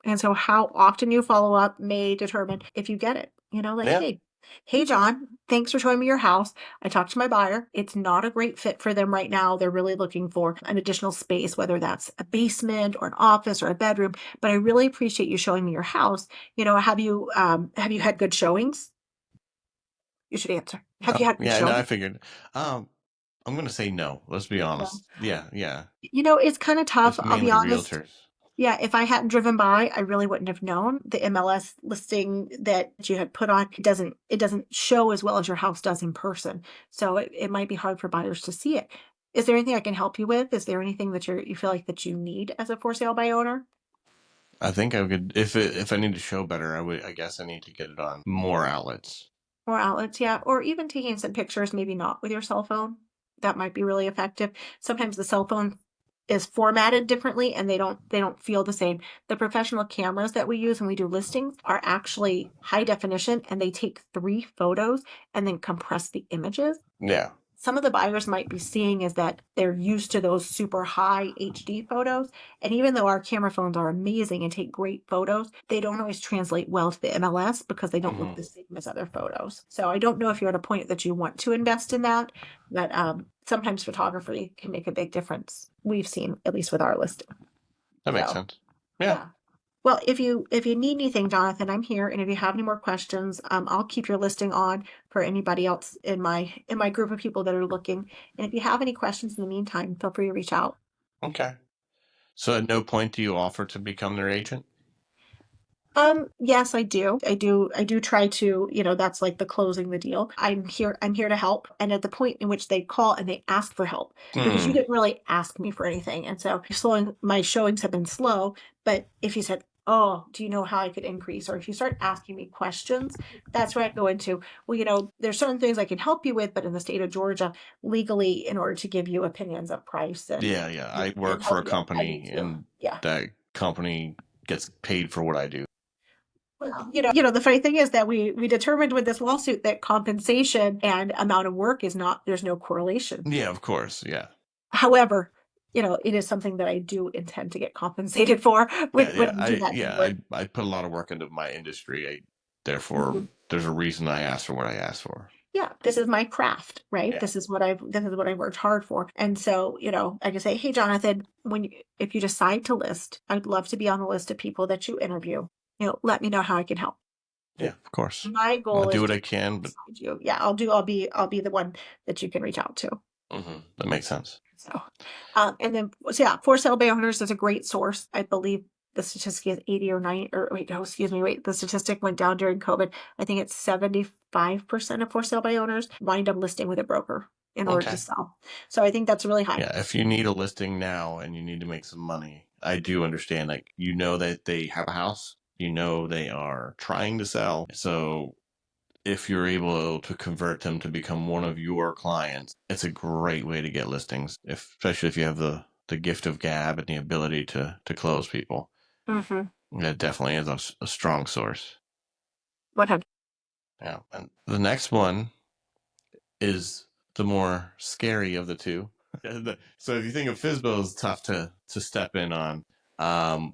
And so how often you follow up may determine if you get it. Like,
Yeah,
hey, Hey, John, thanks for showing me your house. I talked to my buyer. It's not a great fit for them right now. They're really looking for an additional space, whether that's a basement or an office or a bedroom. But I really appreciate you showing me your house. Have you had good showings? You should answer. Have you
Oh,
had good
yeah, no, I
showings?
figured. Um, I'm gonna say no. Let's be
No.
honest. Yeah, yeah.
It's kind of tough.
It's
I'll be
mainly
honest.
realtors.
Yeah, if I hadn't driven by, I really wouldn't have known. The MLS listing that you had put on, it doesn't show as well as your house does in person. So it might be hard for buyers to see it. Is there anything I can help you with? Is there anything that you feel like that you need as a for sale by owner?
I think I could if I need to show better, I guess I need to get it on more outlets.
Or outlets, yeah, or even taking some pictures, maybe not with your cell phone. That might be really effective. Sometimes the cell phone is formatted differently and they don't feel the same. The professional cameras that we use when we do listings are actually high definition and they take 3 photos and then compress the images.
Yeah.
Some of the buyers might be seeing is that they're used to those super high HD photos. And even though our camera phones are amazing and take great photos, they don't always translate well to the MLS because they don't look
Hmm.
the same as other photos. So I don't know if you're at a point that you want to invest in that, but sometimes photography can make a big difference. We've seen, at least with our listing.
That makes
So
sense. Yeah.
yeah. Well, if you need anything, Jonathan, I'm here. And if you have any more questions, I'll keep your listing on for anybody else in my group of people that are looking. And if you have any questions in the meantime, feel free to reach out.
Okay. So at no point do you offer to become their agent?
Yes, I do. I do try to, that's like the closing the deal. I'm here to help. And at the point in which they call and they ask for help, because you
Hmm.
didn't really ask me for anything. And so slowing my showings have been slow. But if you said, "Oh, do you know how I could increase?" Or if you start asking me questions, that's where I go into, well, there's certain things I can help you with, but in the state of Georgia, legally, in order to give you opinions of price and
Yeah, yeah. I
and
work for
help
a
you, I need
company
to.
and
Yeah.
that company gets paid for what I do.
Well, the funny thing is that we determined with this lawsuit that compensation and amount of work is not there's no correlation.
Yeah, of course. Yeah.
However, it is something that I do intend to get compensated for
Yeah,
when
yeah.
I do that kind of work.
I put a lot of work into my industry. Therefore
Mhm.
there's a reason I asked for what I asked for.
Yeah, this is my craft, right?
Yeah.
This is what I've worked hard for. And so, I can say, "Hey, Jonathan, if you decide to list, I'd love to be on the list of people that you interview. Let me know how I can help."
Yeah, of course.
My
I'll
goal
do
is
what
to
I can, but
beside you. Yeah, I'll be the one that you can reach out to.
that makes sense.
So, yeah, for sale by owners is a great source. I believe the statistic is 80 or 90, or wait, no, excuse me, wait, the statistic went down during COVID. I think it's 75% of for sale by owners wind up listing with a broker in order to
Okay.
sell. So I think that's really high.
Yeah, if you need a listing now and you need to make some money, I do understand. Like, you know that they have a house, you know they are trying to sell. So if you're able to convert them to become one of your clients, it's a great way to get listings, especially if you have the gift of gab and the ability to close people.
Mm-hmm.
That definitely is a strong source.
100.
Yeah. And the next one is the more scary of the two. So if you think of fsbo is tough to step in on,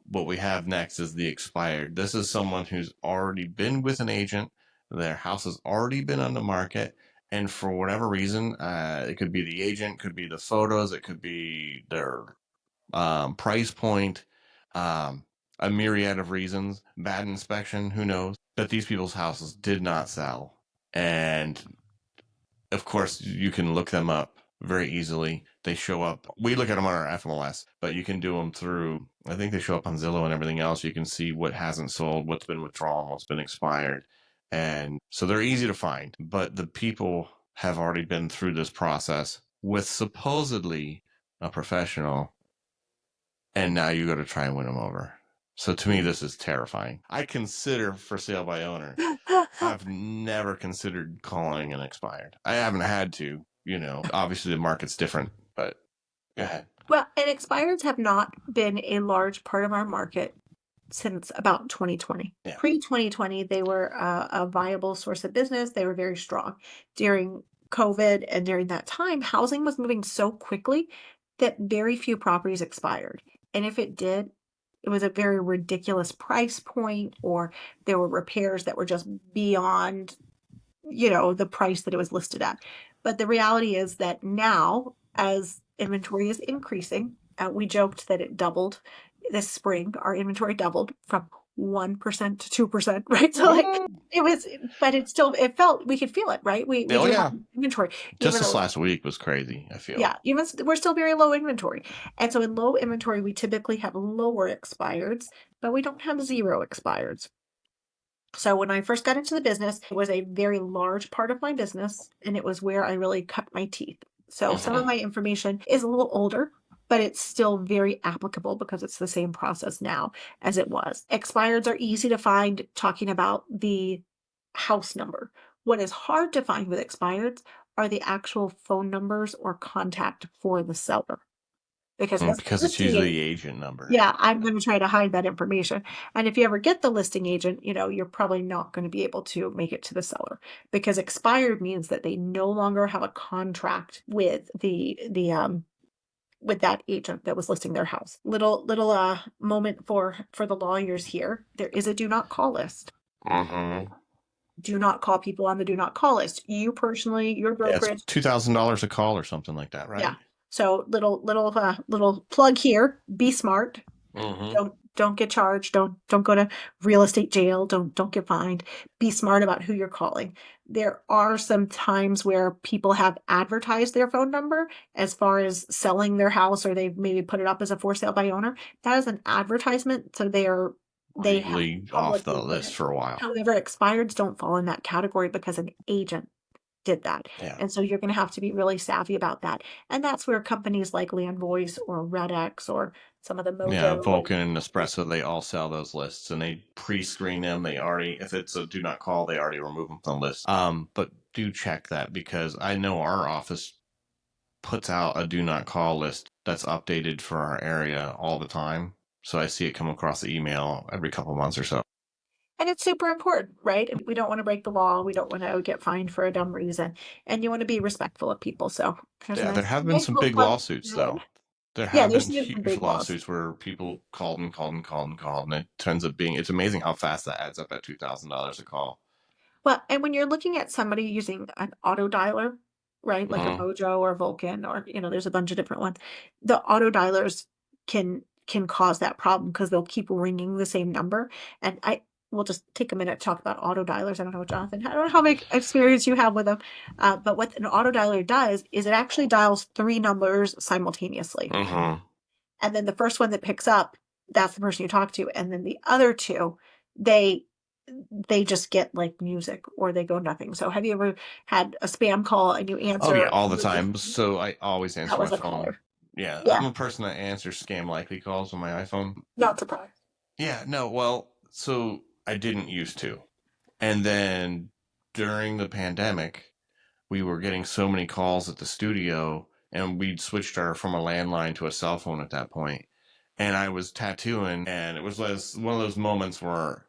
what we have next is the expired. This is someone who's already been with an agent, their house has already been on the market, and for whatever reason, it could be the agent, could be the photos, it could be their price point, um, a myriad of reasons, bad inspection, who knows, but these people's houses did not sell. And of course, you can look them up very easily. They show up. We look at them on our FMLS, but you can do them through, I think they show up on Zillow and everything else. You can see what hasn't sold, what's been withdrawn, what's been expired. And so they're easy to find, but the people have already been through this process with supposedly a professional, and now you got to try and win them over. So to me, this is terrifying. I consider for sale by owner. I've never considered calling an expired. I haven't had to, Obviously, the market's different, but go ahead.
Well, and expireds have not been a large part of our market since about 2020.
Yeah.
Pre-2020, they were a viable source of business. They were very strong. During COVID and during that time, housing was moving so quickly that very few properties expired. And if it did, it was a very ridiculous price point, or there were repairs that were just beyond the price that it was listed at. But the reality is that now, as inventory is increasing, we joked that it doubled this spring. Our inventory doubled from 1% to 2%, right? So like
Mm.
it was, but it felt, we could feel it, right? We
Oh
do have
yeah,
inventory,
just
even
this
though,
last week was crazy. I feel.
yeah, we're still very low inventory. And so in low inventory, we typically have lower expireds, but we don't have zero expireds. So when I first got into the business, it was a very large part of my business, and it was where I really cut my teeth. So some of
Hmm.
my information is a little older, but it's still very applicable because it's the same process now as it was. Expireds are easy to find talking about the house number. What is hard to find with expireds are the actual phone numbers or contact for the seller. Because with
Because it's
listing
usually
agent,
the agent number.
yeah, I'm going to try to hide that information. And if you ever get the listing agent, you're probably not going to be able to make it to the seller because expired means that they no longer have a contract with the with that agent that was listing their house. Little moment for the lawyers here. There is a do not call list.
Hmm.
Do not call people on the do not call list. You personally, your
Yeah, it's
brokerage,
$2,000 a call or something like that,
yeah.
right?
So little plug here. Be smart.
Hmm.
Don't get charged. Don't go to real estate jail. Don't get fined. Be smart about who you're calling. There are some times where people have advertised their phone number as far as selling their house, or they've maybe put it up as a for sale by owner. That is an advertisement, so they have
Legally off the
publicly put
list
it.
for a while.
However, expireds don't fall in that category because an agent did that.
Yeah.
And so you're going to have to be really savvy about that. And that's where companies like Land Voice or Red or some of the
Yeah,
Mojo and
Vulcan and Espresso, they all sell those lists and they pre-screen them. They already, if it's a do not call, they already remove them from the list. But do check that because I know our office puts out a do not call list that's updated for our area all the time. So I see it come across the email every couple months or so.
and it's super important, right? We don't want to break the law. We don't want to get fined for a dumb reason. And you want to be respectful of people. So there's a
Yeah, there
nice,
have been
nice
some
little
big
plug.
lawsuits though. There
Yeah,
have
there's
been
been some
huge
big laws.
lawsuits where people called and called and called and called, and it turns up being. It's amazing how fast that adds up at $2,000 a call.
Well, and when you're looking at somebody using an auto dialer, right, like a
Hmm.
Mojo or Vulcan, or there's a bunch of different ones. The auto dialers can cause that problem because they'll keep ringing the same number. And I will just take a minute to talk about auto dialers. I don't know, Jonathan, I don't know how much experience you have with them, but what an auto dialer does is it actually dials three numbers simultaneously.
Hmm.
And then the first one that picks up, that's the person you talk to. And then the other two, they they just get like music or they go nothing. So have you ever had a spam call and you
Oh yeah,
answer
all
and
the
it was
time. So I always
that
answer my
was a
phone.
caller?
Yeah,
Yeah,
I'm a person that answers scam likely calls on my iPhone.
not surprised.
Yeah, no, well, so I didn't used to. And then during the pandemic, we were getting so many calls at the studio and we'd switched our from a landline to a cell phone at that point. And I was tattooing and it was one of those moments where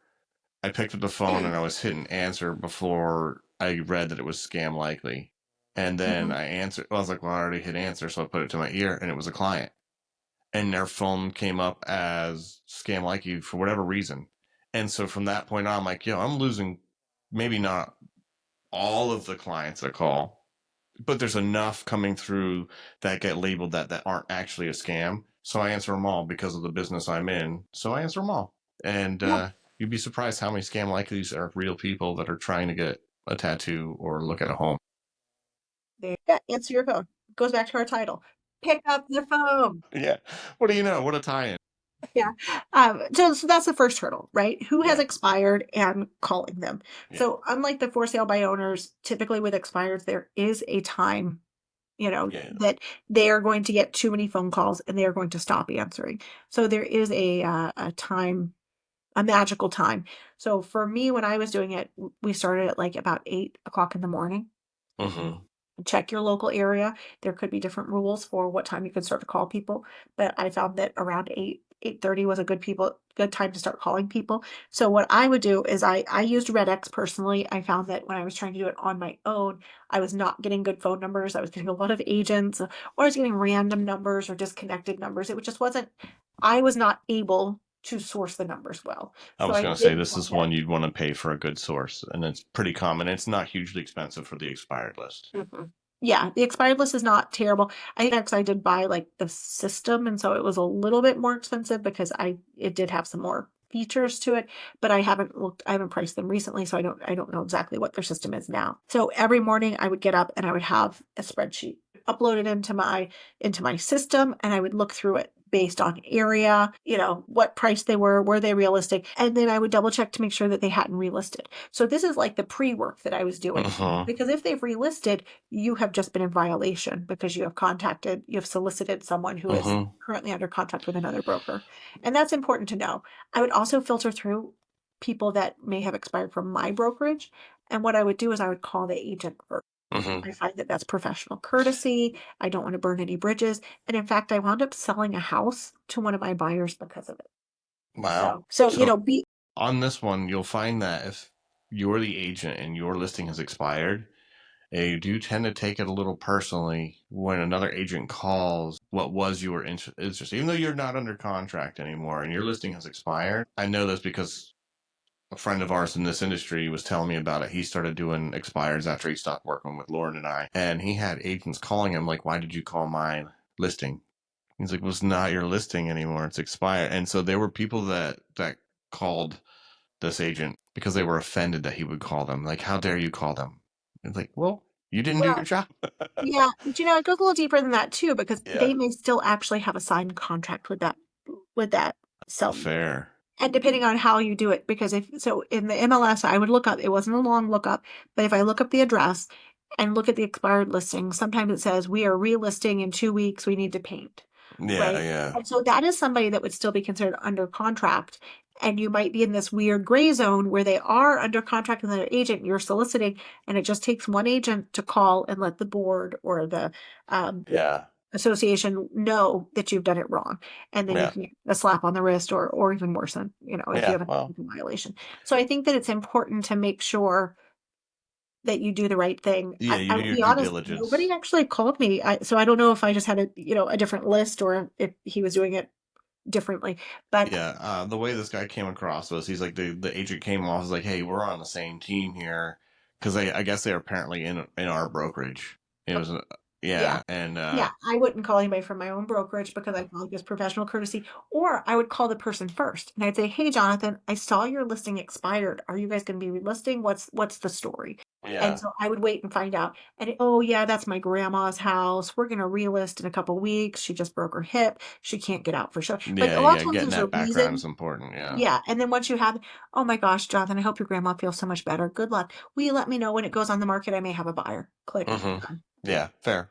I picked up the phone and I was hitting answer before I read that it was scam likely. And then
Mhm.
I answered, I was like, well, I already hit answer. So I put it to my ear and it was a client. And their phone came up as scam likely for whatever reason. And so from that point on, I'm like, yo, I'm losing maybe not all of the clients that call, but there's enough coming through that get labeled that aren't actually a scam. So I answer them all because of the business I'm in. So I answer them all. And
Yeah,
you'd be surprised how many scam like these are real people that are trying to get a tattoo or look at a home.
there. Yeah, answer your phone. Goes back to our title. Pick up the phone.
Yeah. What do you know? What a tie in.
Yeah. So that's the first hurdle, right? Who has
Yeah.
expired and calling them.
Yeah.
So unlike the for sale by owners, typically with expireds, there is a time
Yeah.
that they are going to get too many phone calls and they are going to stop answering. So there is a time, a magical time. So for me, when I was doing it, we started at like about 8 o'clock in the morning.
Mm-hmm.
Check your local area. There could be different rules for what time you can start to call people, but I found that around 8:30 was a good time to start calling people. So what I would do is I used Red personally. I found that when I was trying to do it on my own, I was not getting good phone numbers. I was getting a lot of agents, or I was getting random numbers or disconnected numbers. It just wasn't. I was not able to source the numbers well.
I
So
was
I
going to say
did
this
want
is
to.
one you'd want to pay for a good source, and it's pretty common. It's not hugely expensive for the expired list.
Mhm. Yeah, the expired list is not terrible. I think I did buy like the system, and so it was a little bit more expensive because I it did have some more features to it, but I haven't priced them recently, so I don't know exactly what their system is now. So every morning I would get up and I would have a spreadsheet uploaded into my system, and I would look through it based on area, what price they were they realistic, and then I would double check to make sure that they hadn't relisted. So this is like the pre-work that I was doing.
Hmm.
Because if they've relisted, you have just been in violation because you have solicited someone who is
Hmm.
currently under contract with another broker. And that's important to know. I would also filter through people that may have expired from my brokerage. And what I would do is I would call the agent first.
Hmm.
I find that that's professional courtesy. I don't want to burn any bridges. And in fact, I wound up selling a house to one of my buyers because of it.
Wow.
So,
So
be
on this one, you'll find that if you're the agent and your listing has expired, you do tend to take it a little personally when another agent calls what was your interest, even though you're not under contract anymore and your listing has expired. I know this because a friend of ours in this industry was telling me about it. He started doing expires after he stopped working with Lauren and I, and he had agents calling him like, "Why did you call my listing?" He's like, "Well, it's not your listing anymore. It's expired." And so there were people that called this agent because they were offended that he would call them. Like, how dare you call them? It's like, well, you didn't do your
well,
job.
yeah, but it goes a little deeper than that too, because
Yeah.
they may still actually have a signed contract with that seller.
Fair.
And depending on how you do it, because if so in the MLS, I would look up, it wasn't a long lookup, but if I look up the address and look at the expired listing, sometimes it says we are relisting in 2 weeks, we need to paint,
Yeah,
right?
yeah.
And so that is somebody that would still be considered under contract. And you might be in this weird gray zone where they are under contract with another agent, you're soliciting, and it just takes one agent to call and let the board or the um,
Yeah.
association know that you've done it wrong, and then you
Yeah.
can get a slap on the wrist, or even worse than if you
Yeah.
have
Well,
a violation. So I think that it's important to make sure that you do the right thing.
yeah,
I
you do
will
your
be
due
honest, nobody
diligence.
actually called me. So I don't know if I just had a different list or if he was doing it differently. But
Yeah, the way this guy came across was he's like the agent came off was like, "Hey, we're on the same team here," because I guess they're apparently in our brokerage. It was
yeah,
yeah, and
yeah, I wouldn't call anybody from my own brokerage because I feel like it's professional courtesy. Or I would call the person first and I'd say, "Hey, Jonathan, I saw your listing expired. Are you guys going to be relisting? What's the story?" And
yeah,
so I would wait and find out. And oh yeah, that's my grandma's house. We're going to relist in a couple weeks. She just broke her hip. She can't get out for sure. Like
yeah,
a lot
yeah.
of times
Getting
there's a
that background
reason.
is important. Yeah.
Yeah. And then once you have, oh my gosh, Jonathan, I hope your grandma feels so much better. Good luck. Will you let me know when it goes on the market? I may have a buyer. Click.
Hmm.
Done.
Yeah. Fair.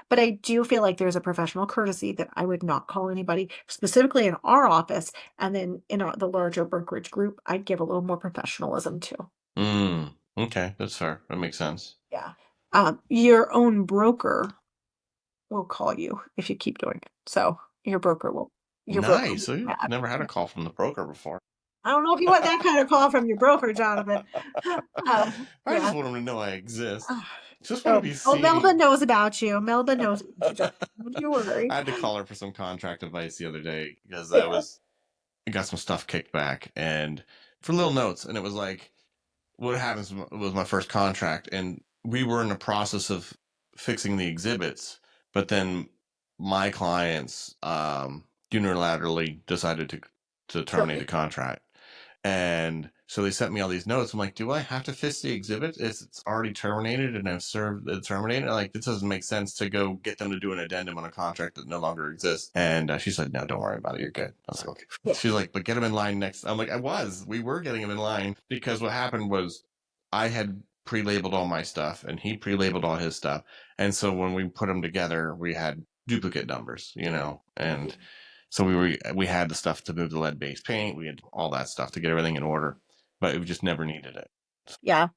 But I do feel like there's a professional courtesy that I would not call anybody specifically in our office. And then in the larger brokerage group, I'd give a little more professionalism too.
Okay, that's fair. That makes sense.
Yeah. Your own broker will call you if you keep doing it. So your broker
Nice.
will
So
be
you've
mad.
never had a
Yeah.
call from the broker before.
I don't know if you want that kind of call from your broker, Jonathan.
I just
Yeah.
want them to know I exist.
Ah,
Just want to
Oh,
be
oh, Melba
seen.
knows about you. Melba knows about you, Jonathan. Don't you
I
worry.
had to call her for some contract advice the other day because
Yeah.
I got some stuff kicked back and for little notes, and it was like what happens was my first contract, and we were in the process of fixing the exhibits, but then my clients unilaterally decided to terminate the
Terminate.
contract. And so they sent me all these notes. I'm like, do I have to fix the exhibit? It's already terminated and I've served the terminated. Like, this doesn't make sense to go get them to do an addendum on a contract that no longer exists. And she said, no, don't worry about it. You're good. I was like, okay.
Yeah.
She's like, but get them in line next. I'm like, we were getting them in line because what happened was I had pre-labeled all my stuff and he pre-labeled all his stuff. And so when we put them together, we had duplicate numbers, and so we had the stuff to move the lead based paint. We had all that stuff to get everything in order, but we just never needed it.
Yeah.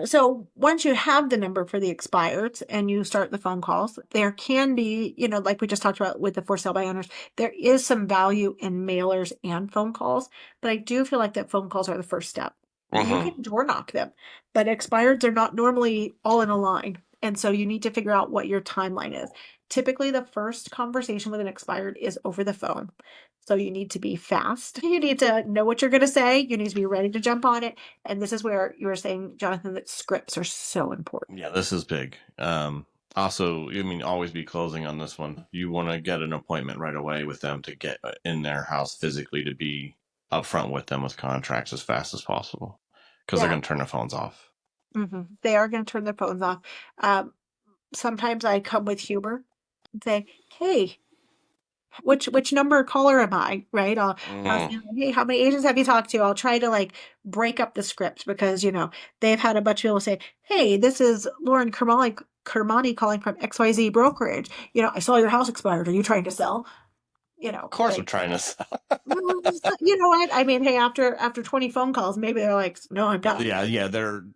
So once you have the number for the expireds and you start the phone calls, there can be, like we just talked about with the for sale by owners, there is some value in mailers and phone calls, but I do feel like that phone calls are the first step. You
Mm-hmm.
can door knock them, but expireds are not normally all in a line. And so you need to figure out what your timeline is. Typically, the first conversation with an expired is over the phone. So you need to be fast. You need to know what you're going to say. You need to be ready to jump on it. And this is where you were saying, Jonathan, that scripts are so important.
Yeah, this is big. Also, I mean, always be closing on this one. You want to get an appointment right away with them to get in their house physically to be upfront with them with contracts as fast as possible because they're
Yeah.
going to turn their phones off.
They are going to turn their phones off. Um, Sometimes I come with humor and say, "Hey, which number caller am I?" Right? I'll say,
Mm.
"Hey, how many agents have you talked to?" I'll try to like break up the script because they've had a bunch of people say, "Hey, this is Lauren Kermani calling from XYZ brokerage. I saw your house expired. Are you trying to sell?"
Of course, we're
Like,
trying to sell.
well, you know what? I mean, hey, after 20 phone calls, maybe they're like, "No, I'm done."
Yeah, yeah,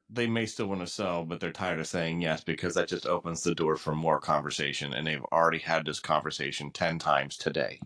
they may still want to sell, but they're tired of saying yes because that just opens the door for more conversation, and they've already had this conversation 10 times today.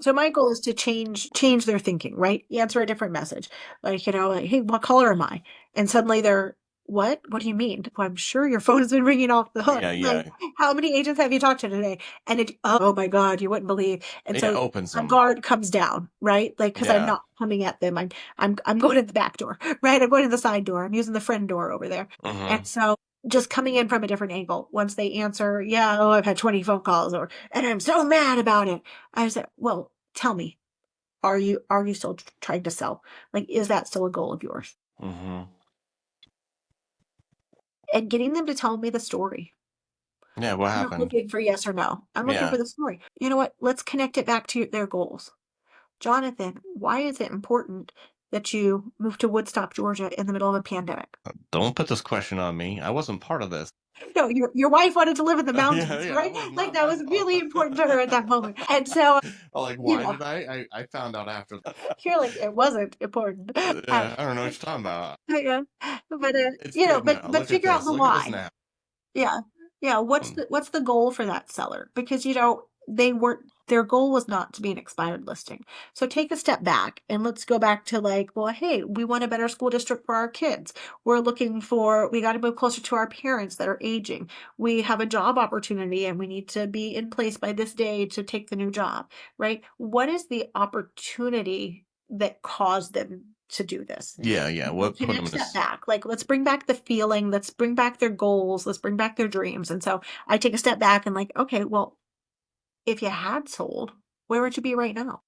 So my goal is to change their thinking, right? Answer a different message. Like, hey, what color am I? And suddenly they're, what? What do you mean? Well, I'm sure your phone has been ringing off the hook.
Yeah,
Like,
yeah,
how many agents have you talked to today? And oh my God, you wouldn't believe. And
yeah.
so
Opens
a
them.
guard comes down, right? Like, because I'm
Yeah.
not coming at them. I'm going in the back door, right? I'm going to the side door. I'm using the friend door over there.
Mm-hmm.
And so just coming in from a different angle. Once they answer, yeah, oh, I've had 20 phone calls, and I'm so mad about it. I said, well, tell me, are you still trying to sell? Like, is that still a goal of yours?
Mm-hmm.
And getting them to tell me the story.
Yeah. What
I'm not
happened?
looking for yes or no. I'm looking for
Yeah.
the story. You know what? Let's connect it back to their goals. Jonathan, why is it important that you moved to Woodstock, Georgia in the middle of a pandemic?
Don't put this question on me. I wasn't part of this.
No, your wife wanted to live in the
Yeah,
mountains,
yeah. That
right?
was
Like
not
that
my
was
fault.
really important to her at that moment. And so,
Like,
you
why
know,
did I found out after that.
you're like, it wasn't important.
Yeah, I don't know what you're talking about.
Yeah, but
It's good now.
but
Look at
figure out
this.
the
Look at this
why.
now.
Yeah. Yeah, what's the goal for that seller? Because they weren't their goal was not to be an expired listing. So take a step back and let's go back to like, well, hey, we want a better school district for our kids. We got to move closer to our parents that are aging. We have a job opportunity and we need to be in place by this day to take the new job, right? What is the opportunity that caused them to do this?
Yeah, yeah.
So
What
the
put them
next
in
step
this?
back, like let's bring back the feeling, let's bring back their goals, let's bring back their dreams. And so I take a step back and like, okay, well, if you had sold, where would you be right now?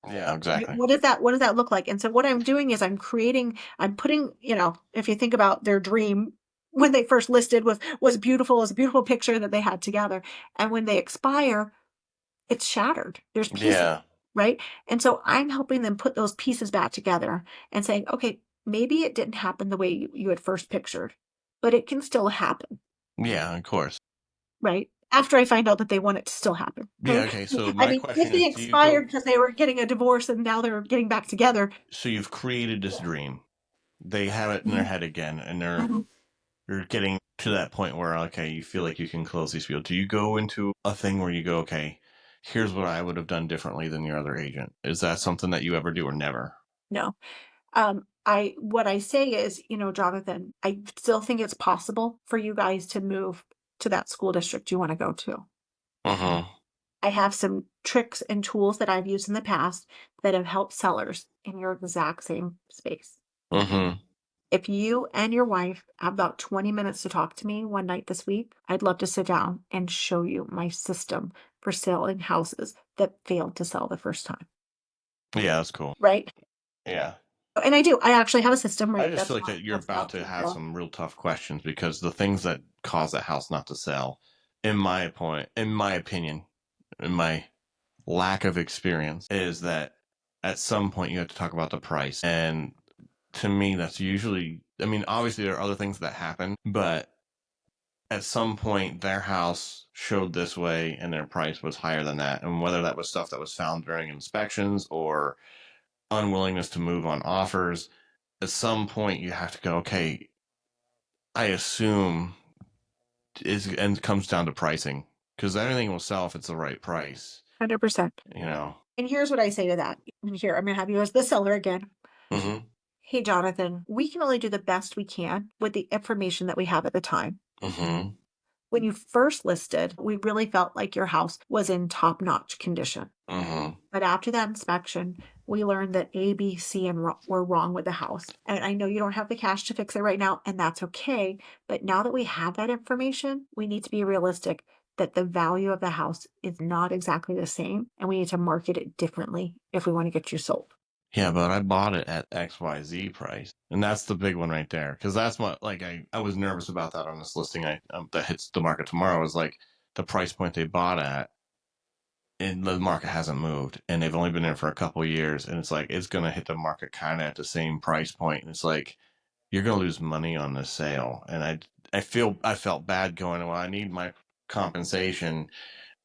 Yeah,
Right?
exactly.
What does that look like? And so what I'm doing is I'm putting, if you think about their dream when they first listed was beautiful, was a beautiful picture that they had together. And when they expire, it's shattered. There's pieces,
Yeah,
right? And so I'm helping them put those pieces back together and saying, okay, maybe it didn't happen the way you had first pictured, but it can still happen,
yeah. Of course.
right? After I find out that they want it to still happen,
Yeah.
right?
Okay. So
I
my
mean, if
question
they
is, do you go?
expired because they were getting a divorce and now they're getting back together.
So you've created this dream. They have it in their
Mhm,
head again, and
mhm.
you're getting to that point where okay, you feel like you can close these deals. Do you go into a thing where you go, okay, here's what I would have done differently than your other agent? Is that something that you ever do or never?
No. I what I say is, Jonathan, I still think it's possible for you guys to move to that school district you want to go to.
Mm-hmm.
I have some tricks and tools that I've used in the past that have helped sellers in your exact same space.
Mm-hmm.
If you and your wife have about 20 minutes to talk to me one night this week, I'd love to sit down and show you my system for selling houses that failed to sell the first time.
Yeah, that's cool.
Right?
Yeah.
And I do. I actually have a system,
I
right?
just feel like that you're
That's
about
not
to
for
have
sale.
some real tough questions because the things that cause that house not to sell, in my opinion, in my lack of experience, is that at some point you have to talk about the price. And to me, that's usually, I mean, obviously there are other things that happen, but at some point their house showed this way and their price was higher than that. And whether that was stuff that was found during inspections or unwillingness to move on offers, at some point you have to go, okay, I assume is and comes down to pricing because everything will sell if it's the right price.
100%.
You know.
And here's what I say to that. And here, I'm going to have you as the seller again.
Mm-hmm.
Hey, Jonathan, we can only do the best we can with the information that we have at the time.
Mm-hmm.
When you first listed, we really felt like your house was in top-notch condition.
Hmm.
But after that inspection, we learned that A, B, C, and were wrong with the house. And I know you don't have the cash to fix it right now, and that's okay. But now that we have that information, we need to be realistic that the value of the house is not exactly the same, and we need to market it differently if we want to get you sold.
Yeah, but I bought it at XYZ price. And that's the big one right there. Because that's what, like, I was nervous about that on this listing that hits the market tomorrow is like the price point they bought at, and the market hasn't moved. And they've only been in for a couple of years. And it's like, it's going to hit the market kind of at the same price point. And it's like, you're going to lose money on the sale. And I felt bad going, well, I need my compensation,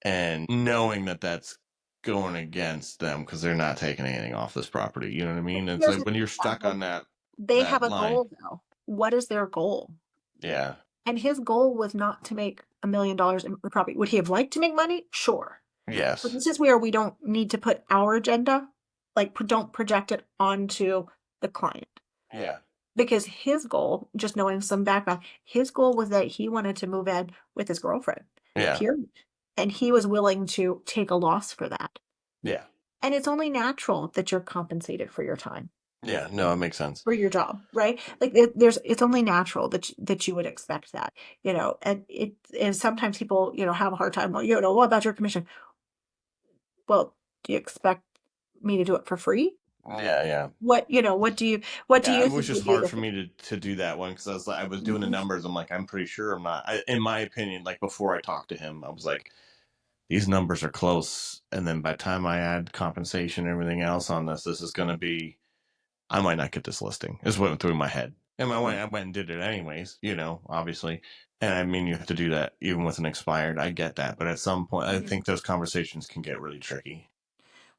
and knowing that that's going against them because they're not taking anything off this property. You know what I mean? It's
Here's
like
the
when you're
thing,
stuck on that
they have a
line.
goal though. What is their goal?
Yeah.
And his goal was not to make $1 million in the property. Would he have liked to make money? Sure. But
Yes.
this is where we don't need to put our agenda, like, don't project it onto the client.
Yeah.
Because his goal, just knowing some background, his goal was that he wanted to move in with his girlfriend,
Yeah.
period. And he was willing to take a loss for that.
Yeah.
And it's only natural that you're compensated for your time,
Yeah. No, it makes sense.
for your job, right? Like it's only natural that you would expect that, and sometimes people, have a hard time. Well, what about your commission? Well, do you expect me to do it for free?
Yeah. Yeah.
What do
Yeah,
you
it was
think
just
would be
hard
the
for me to do that one because I was doing the
Mhm.
numbers. I'm like, I'm pretty sure I'm not. In my opinion, like before I talked to him, I was like, these numbers are close. And then by the time I add compensation and everything else on this is going to be, I might not get this listing. This went through my head. And
Yeah.
I went and did it anyways, obviously. And I mean, you have to do that even with an expired. I get that. But at some point, I
Mhm.
think those conversations can get really tricky.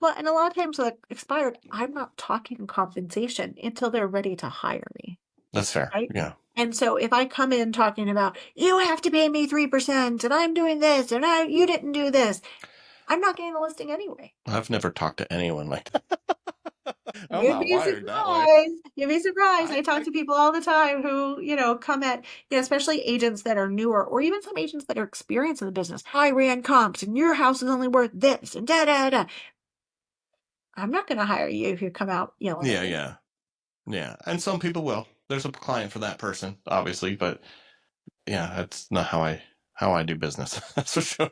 Well, and a lot of times, like, expired, I'm not talking compensation until they're ready to hire me,
That's fair.
right?
Yeah.
And so if I come in talking about, "You have to pay me 3%, and I'm doing this, and you didn't do this," I'm not getting the listing anyway.
I've never talked to anyone like that. I'm
You'd
not
be
wired that way.
surprised. You'd be surprised. I talk
I
to people all the time who, come at, especially agents that are newer, or even some agents that are experienced in the business. I ran comps, and your house is only worth this, and da da da. I'm not going to hire you if you come out yelling at
Yeah,
me.
yeah. Yeah. And some people will. There's a client for that person, obviously, but yeah, that's not how I do business. That's for sure.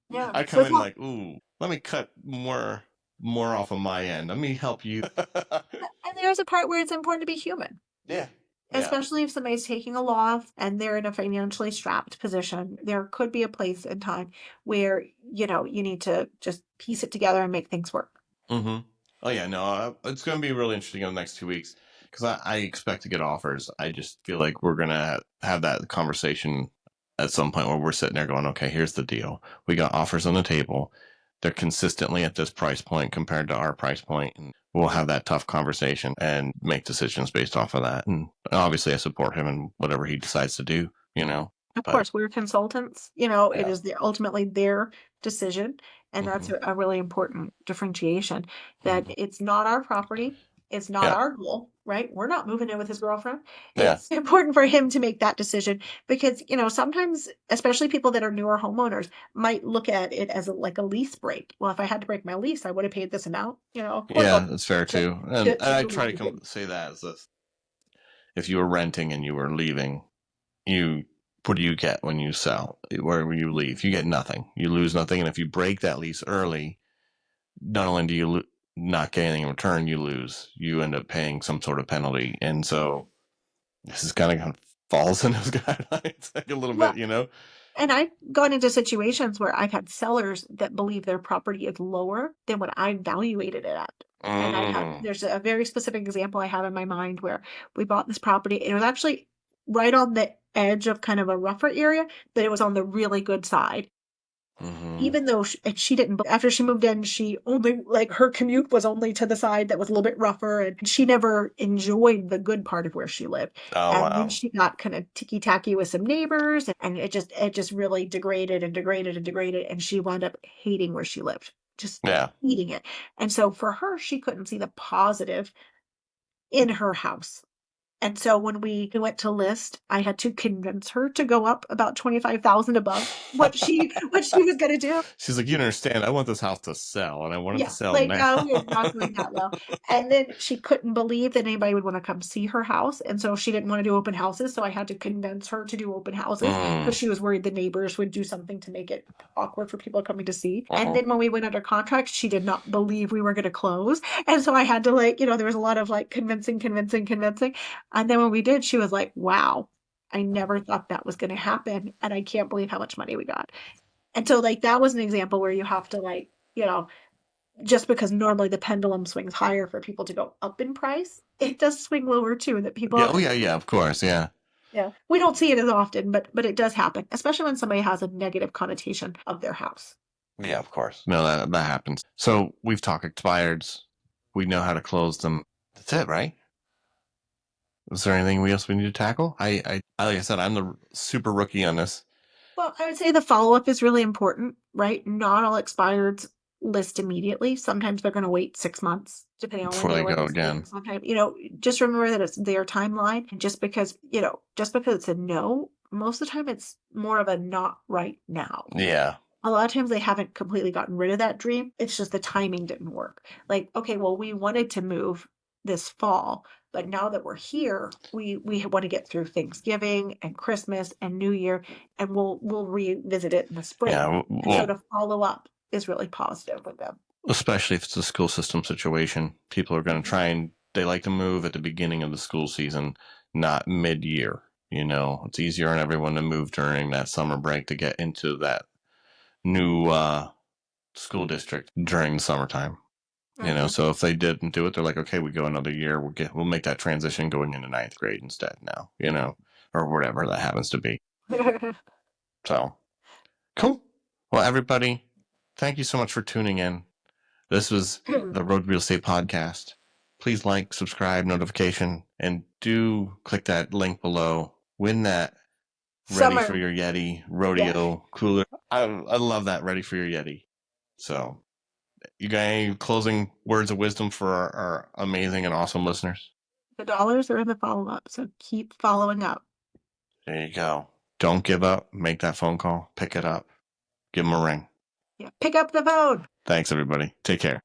Yeah.
I
So
come
it's
in
not,
like, ooh, let me cut more off of my end. Let me help you.
and there's a part where it's important to be human,
Yeah. Yeah.
especially if somebody's taking a loss and they're in a financially strapped position. There could be a place and time where, you need to just piece it together and make things work.
Mm-hmm. Oh yeah, no, it's going to be really interesting in the next 2 weeks because I expect to get offers. I just feel like we're going to have that conversation at some point where we're sitting there going, okay, here's the deal. We got offers on the table. They're consistently at this price point compared to our price point, and we'll have that tough conversation and make decisions based off of that. And obviously, I support him in whatever he decides to do.
Of
But
course, we're consultants, it
yeah.
is ultimately their decision, and that's
Hmm.
a really important differentiation, that
Hmm.
it's not our property, it's not
Yeah.
our goal, right? We're not moving in with his girlfriend.
Yeah.
It's important for him to make that decision because, sometimes, especially people that are newer homeowners might look at it as like a lease break. Well, if I had to break my lease, I would have paid this amount. Of course,
Yeah, that's fair
to
too. And I
do what
try to
we did.
say that as this: if you were renting and you were leaving, you what do you get when you sell? Where you leave, you get nothing. You lose nothing, and if you break that lease early, not only do you not get anything in return, you lose. You end up paying some sort of penalty, and so this is kind of falls in those guidelines like a little
Well,
bit.
and I've gone into situations where I've had sellers that believe their property is lower than what I valuated it at. And
Mm.
there's a very specific example I have in my mind where we bought this property. It was actually right on the edge of kind of a rougher area, but it was on the really good side.
Hmm.
Even though she didn't, after she moved in, she only, like, her commute was only to the side that was a little bit rougher, and she never enjoyed the good part of where she lived.
Oh
And then
wow.
she got kind of ticky tacky with some neighbors, and it just really degraded and degraded and degraded, and she wound up hating where she lived, just
Yeah.
hating it. And so for her, she couldn't see the positive in her house. And so when we went to list, I had to convince her to go up about 25,000 above what she was going to do.
She's like, you don't understand. I want this house to sell, and I want it to
Yeah,
sell
like,
now.
we are not going that low. And then she couldn't believe that anybody would want to come see her house. And so she didn't want to do open houses. So I had to convince her to do open houses because
Mm.
she was worried the neighbors would do something to make it awkward for people coming to see. And
Uh-huh.
then when we went under contract, she did not believe we were going to close. And so I had to, like, there was a lot of like convincing, convincing, convincing. And then when we did, she was like, wow, I never thought that was going to happen. And I can't believe how much money we got. And so, like, that was an example where you have to, like, just because normally the pendulum swings higher for people to go up in price, it does swing lower too. That
Yeah.
people,
Oh, yeah. Yeah. Of course. Yeah.
yeah, we don't see it as often, but it does happen, especially when somebody has a negative connotation of their house.
Yeah. Of course. No, that happens. So we've talked expireds. We know how to close them. That's it, right? Is there anything else we need to tackle? Like I said, I'm the super rookie on this.
Well, I would say the follow up is really important, right? Not all expireds list immediately. Sometimes they're going to wait 6 months, depending on when
Before
they
they
were
go
listed.
again.
Sometimes, just remember that it's their timeline. And just because it's a no, most of the time it's more of a not right now.
Yeah.
A lot of times they haven't completely gotten rid of that dream. It's just the timing didn't work. Like, okay, well, we wanted to move this fall, but now that we're here, we want to get through Thanksgiving and Christmas and New Year, and we'll revisit it in the spring.
Yeah.
And so
Well,
to follow up is really positive with them.
especially if it's a school system situation, people are going to
Mhm.
try and they like to move at the beginning of the school season, not mid-year. It's easier on everyone to move during that summer break to get into that new school district during the summertime.
Mhm.
So if they didn't do it, they're like, okay, we go another year. We'll make that transition going into ninth grade instead now. Or whatever that happens to be. So cool. Well, everybody, thank you so much for tuning in. This was the Road Real Estate Podcast. Please like, subscribe, notification, and do click that link below. Win that Ready for
Summer.
Your Yeti
Yeah.
rodeo cooler. I love that Ready for Your Yeti. So, you got any closing words of wisdom for our amazing and awesome listeners?
The dollars are in the follow up. So keep following up.
There you go. Don't give up. Make that phone call. Pick it up. Give them a ring.
Yeah. Pick up the phone.
Thanks, everybody. Take care.